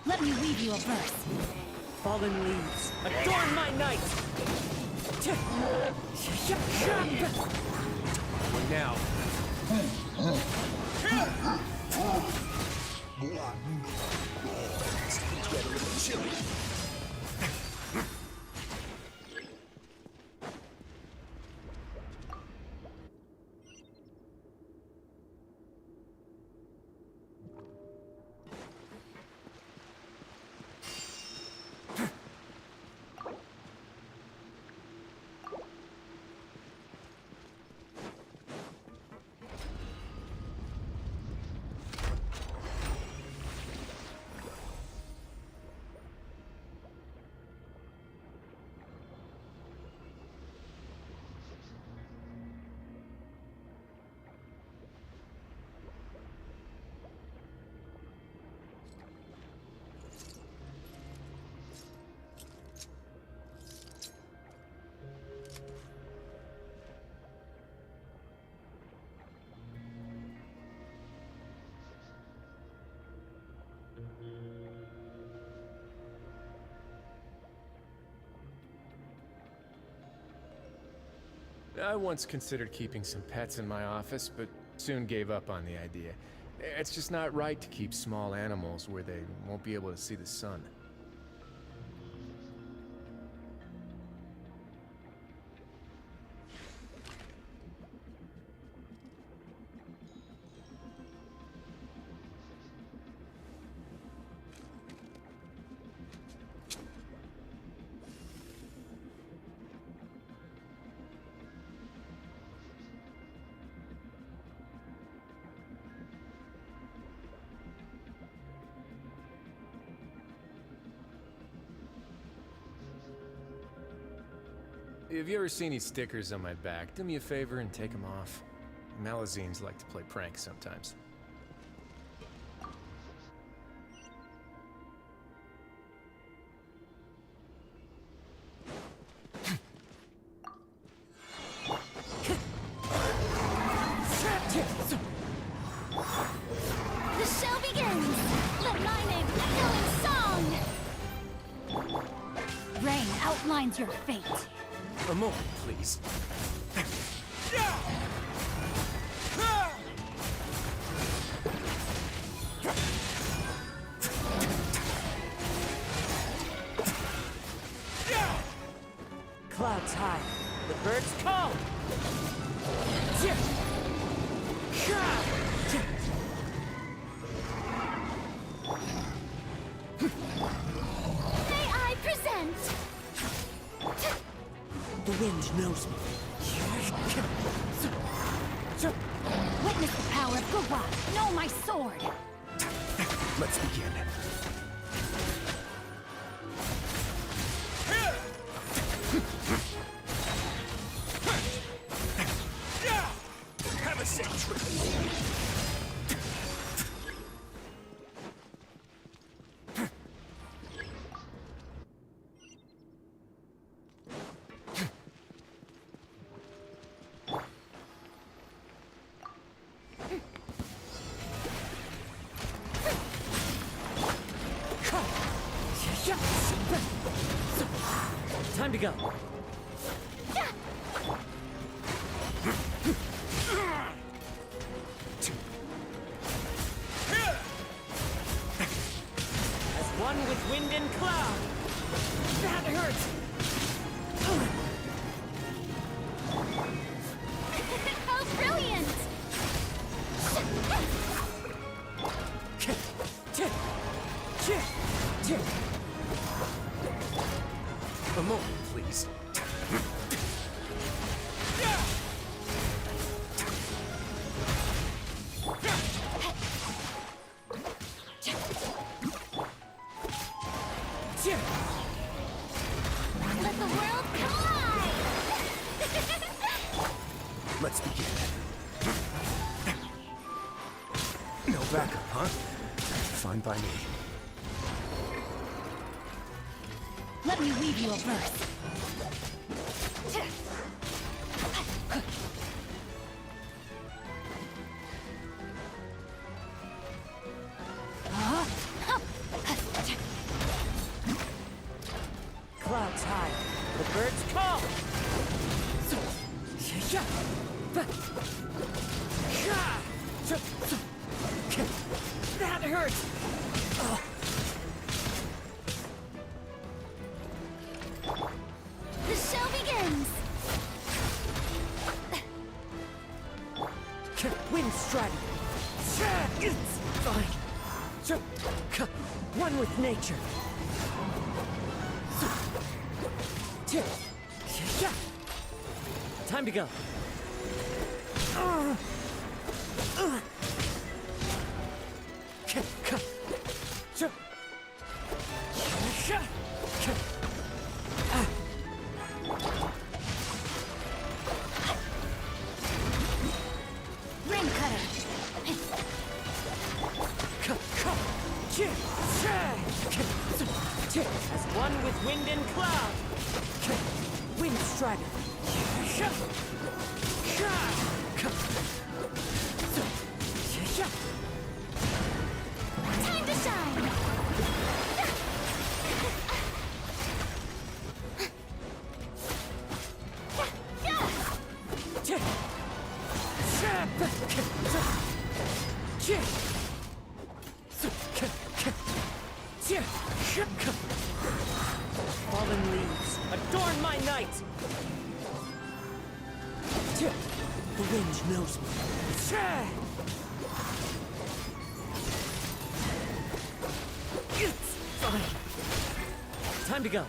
Let me weave you a verse. Fallen leaves, adorn my night! Now. Get a little chilly. I once considered keeping some pets in my office, but soon gave up on the idea. It's just not right to keep small animals where they won't be able to see the sun. If you ever see any stickers on my back, do me a favor and take them off. Malazines like to play pranks sometimes. The show begins! Let my name echo in song! Rain outlines your fate. A moment, please. Clouds high. The birds call! May I present? The wind knows me. Witness the power of Gugwa. Know my sword. Let's begin. Have a safe trip. Time to go. As one with wind and cloud. That hurts. How brilliant! A moment, please. Let the world collide! Let's begin. No backup, huh? Fine by me. Let me weave you a verse. Clouds high. The birds call. That hurts. The show begins! Wind striding. It's fine. One with nature. Time to go. Ring cutter! As one with wind and cloud. Wind strider. Time to shine! Fallen leaves, adorn my night! The wind knows me. It's fine. Time to go.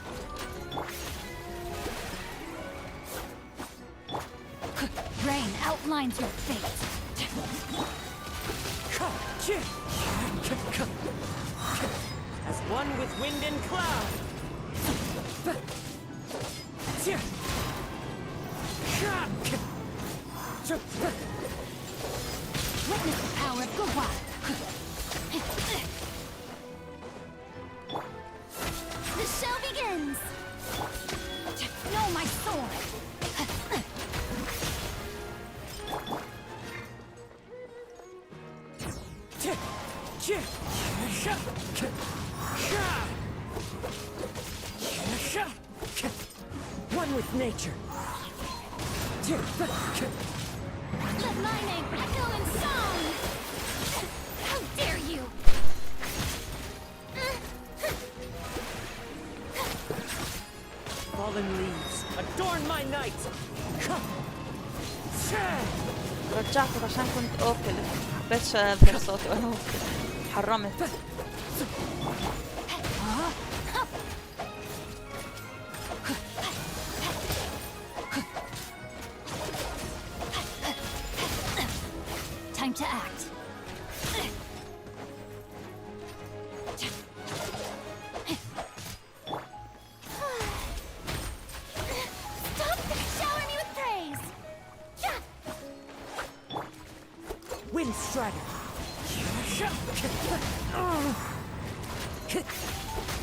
Rain outlines your fate. As one with wind and cloud. Witness the power of Gugwa. The show begins! Know my sword! One with nature. Let my name echo in song! How dare you! Fallen leaves, Adorn my night. رجعته عشان كنت اوكل، حبيتش اظهر صوتي وانا اوكل، حرمت. Time to act. Stop showering me with praise! Wind Strider.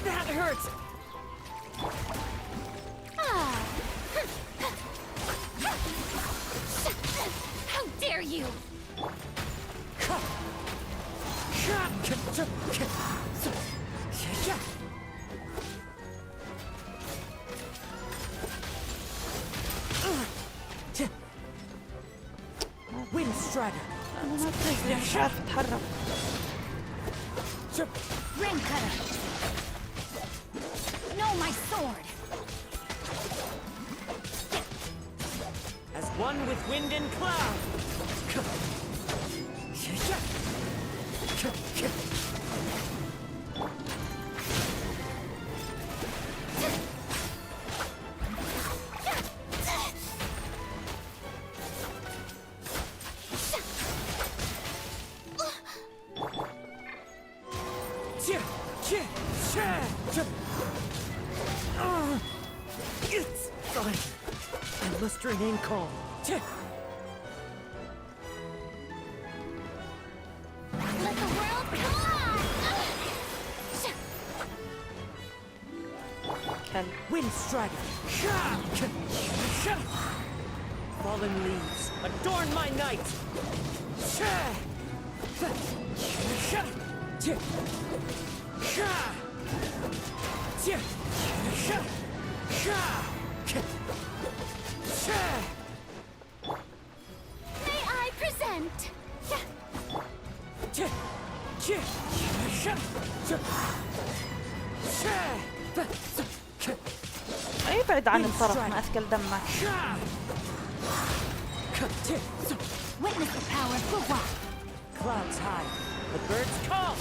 That hurts. How dare you! Wind Strider. أنا ما بتنزلي، مش عارفة أتحرك. Rain cutter! No, my sword! As one with wind and cloud. It's fine. I must remain calm. Let the world come on! Wind Strider. Fallen leaves, adorn my night. May I present? ابعد عن الطرف، ما أثقل دمك. Witness the power of the rock. Clouds high, the birds call.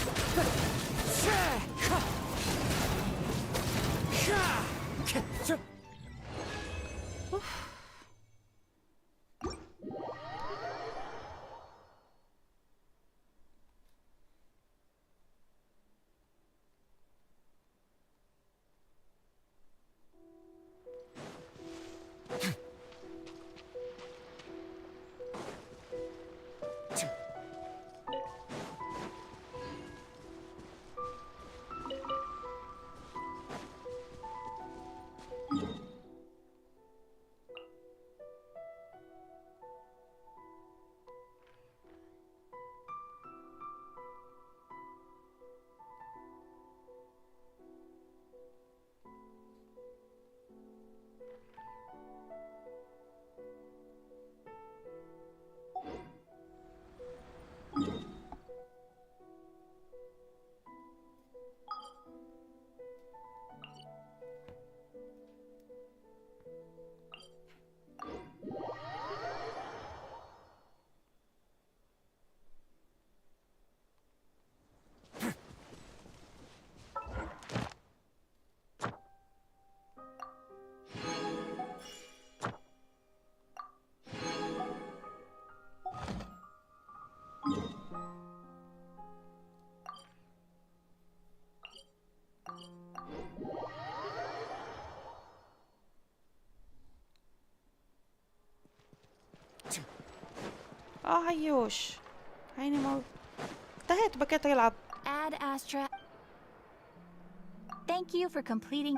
عيوش عيني انتهيت، بكيت يلعب. Ad Astra. Thank you for completing.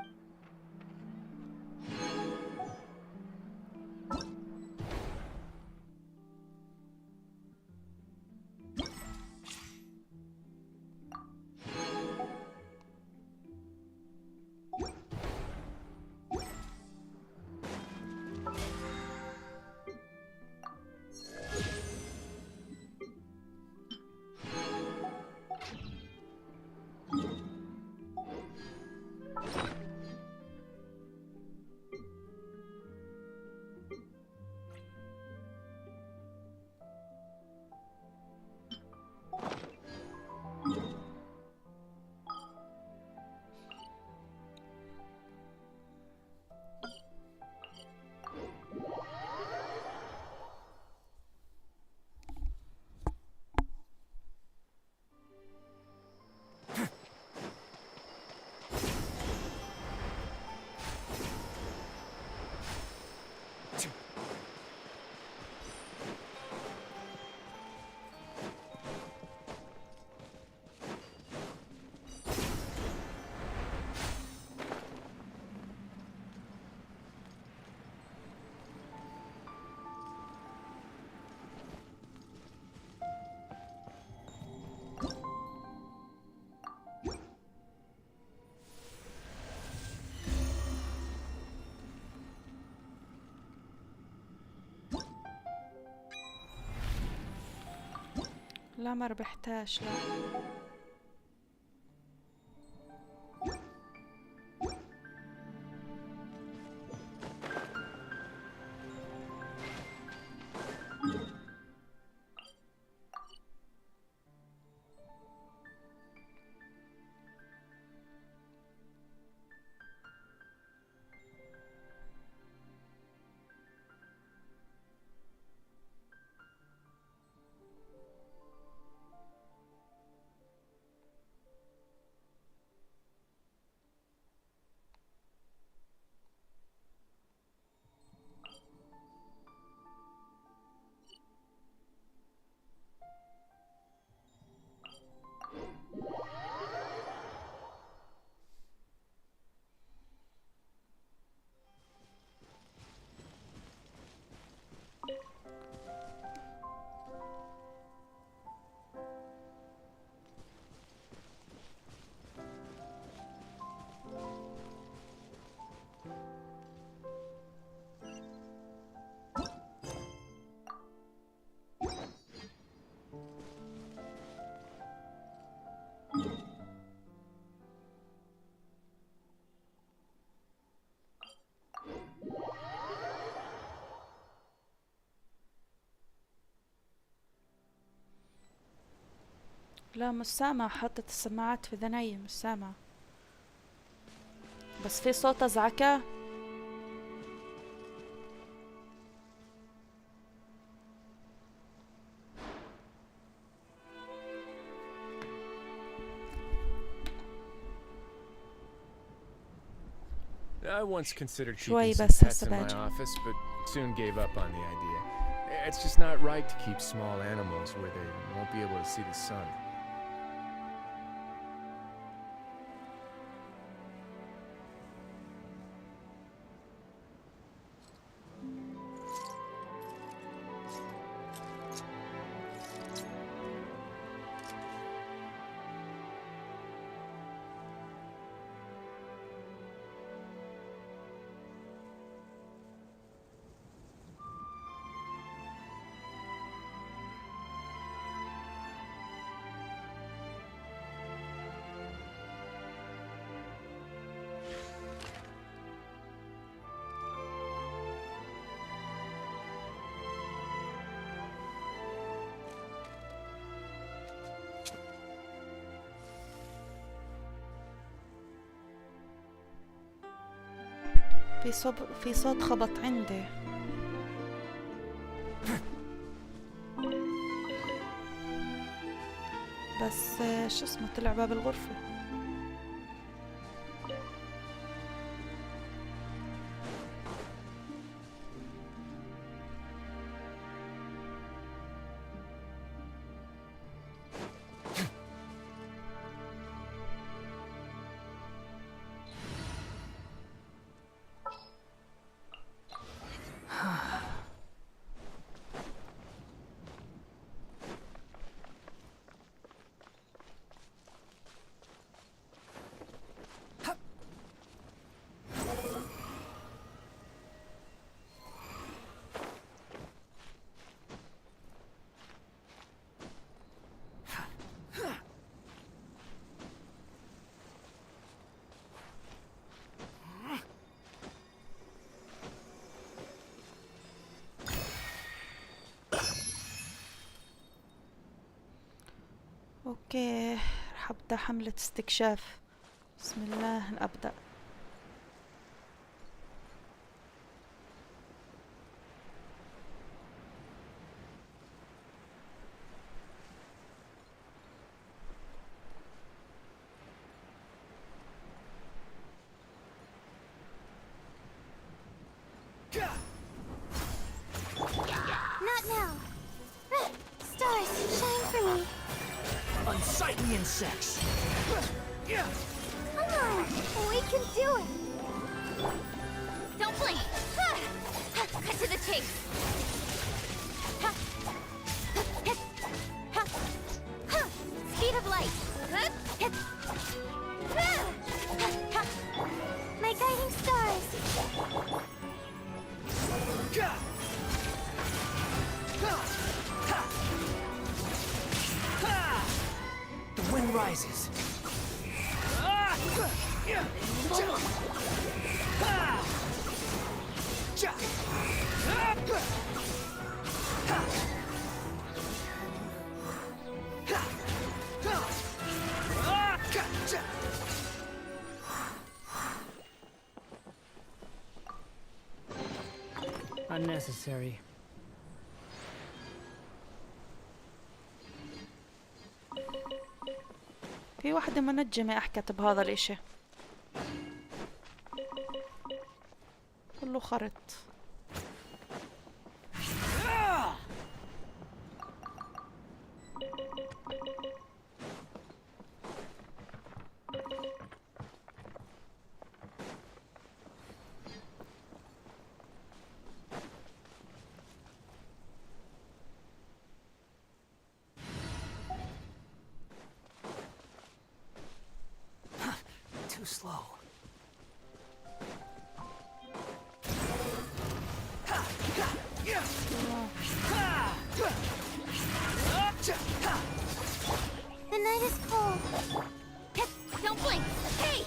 لا ما ربحتاش لا. لا مش سامعة، حطت السماعات في ذني مش سامعة، بس في صوت أزعكة. I once considered شوي keeping some بس pets هسه in my باجي. office, but soon gave up on the idea. It's just not right to keep small animals where they won't be able to see the sun. في صوت خبط عندي. بس شو اسمه طلع باب الغرفة. اوكي رح ابدأ حملة استكشاف. بسم الله ابدأ. Not now. Stars, shine for me. Unsightly insects. Come on, we can do it. Don't blink. Cut to the chase. Speed of light. My guiding stars. rises. Unnecessary. في واحدة منجمة أحكت بهذا الإشي. كله خرط. Too slow. The night is cold. Don't blink. Hey!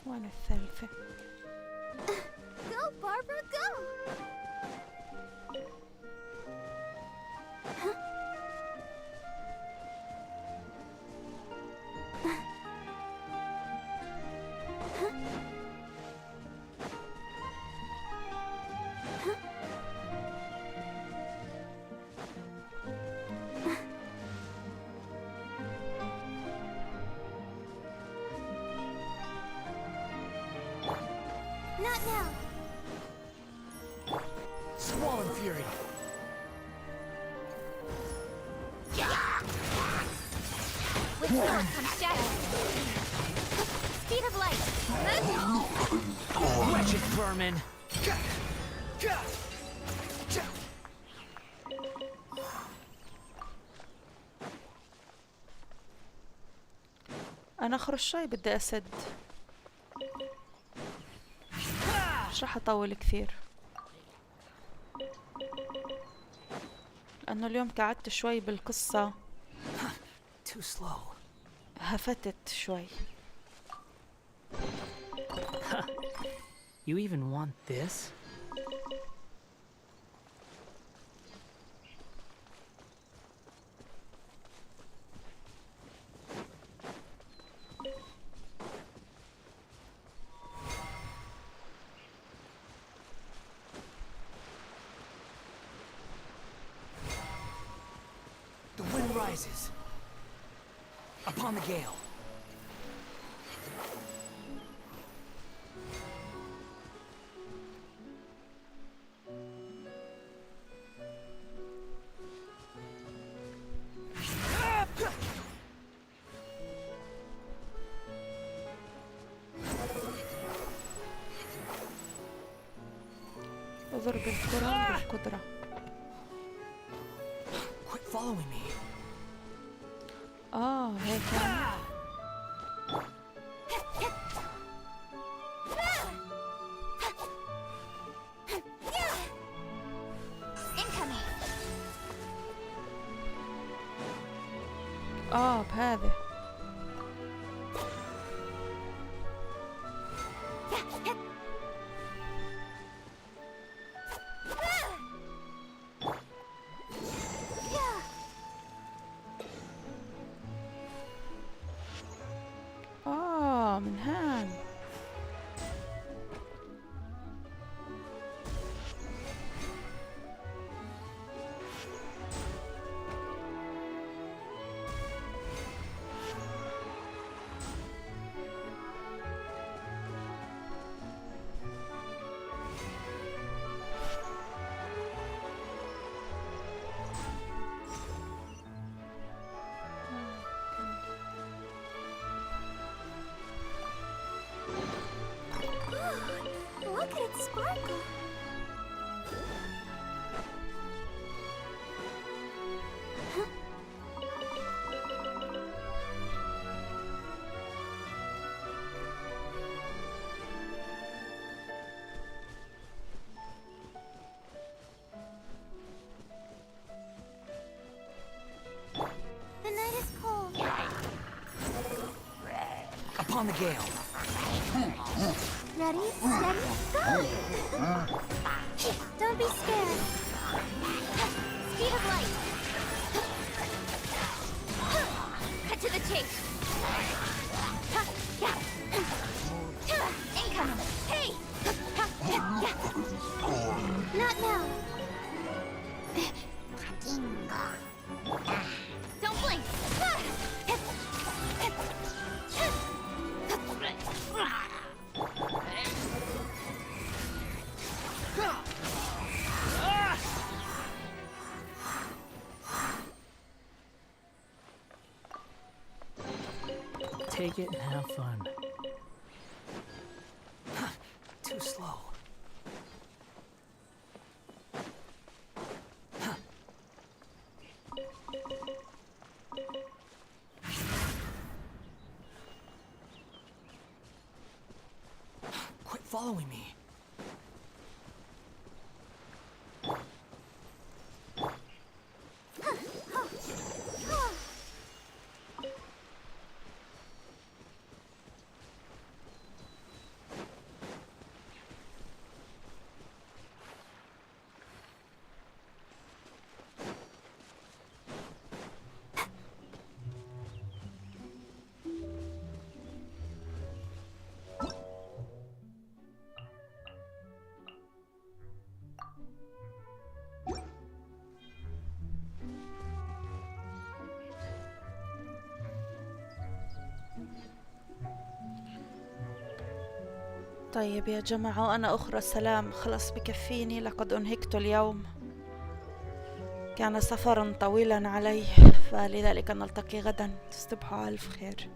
وين الثالثة؟ Go, Barbara, go! Not now. Swollen Fury. With sword comes shadow. Speed of light. Wretched vermin. أنا آخر شوي بدي أسد. مش راح أطول كثير لأنه اليوم قعدت شوي بالقصة. Too slow. هفتت شوي. You even want this? The wind rises upon the gale. اضرب الكرة بالقدرة. Quit following me. هيك يعني. Incoming. بهذا. Look at it sparkle. The night is cold. Upon the gale. Ready, steady, go! Don't be scared. Speed of light. Cut to the chase. Incoming. Hey! Not now. Don't blink. Take it and have fun. Too slow. Quit following me. طيب يا جماعة، وأنا أخرى السلام، خلص بكفيني، لقد أنهكت اليوم، كان سفرا طويلا علي، فلذلك نلتقي غدا. تصبحوا على ألف خير.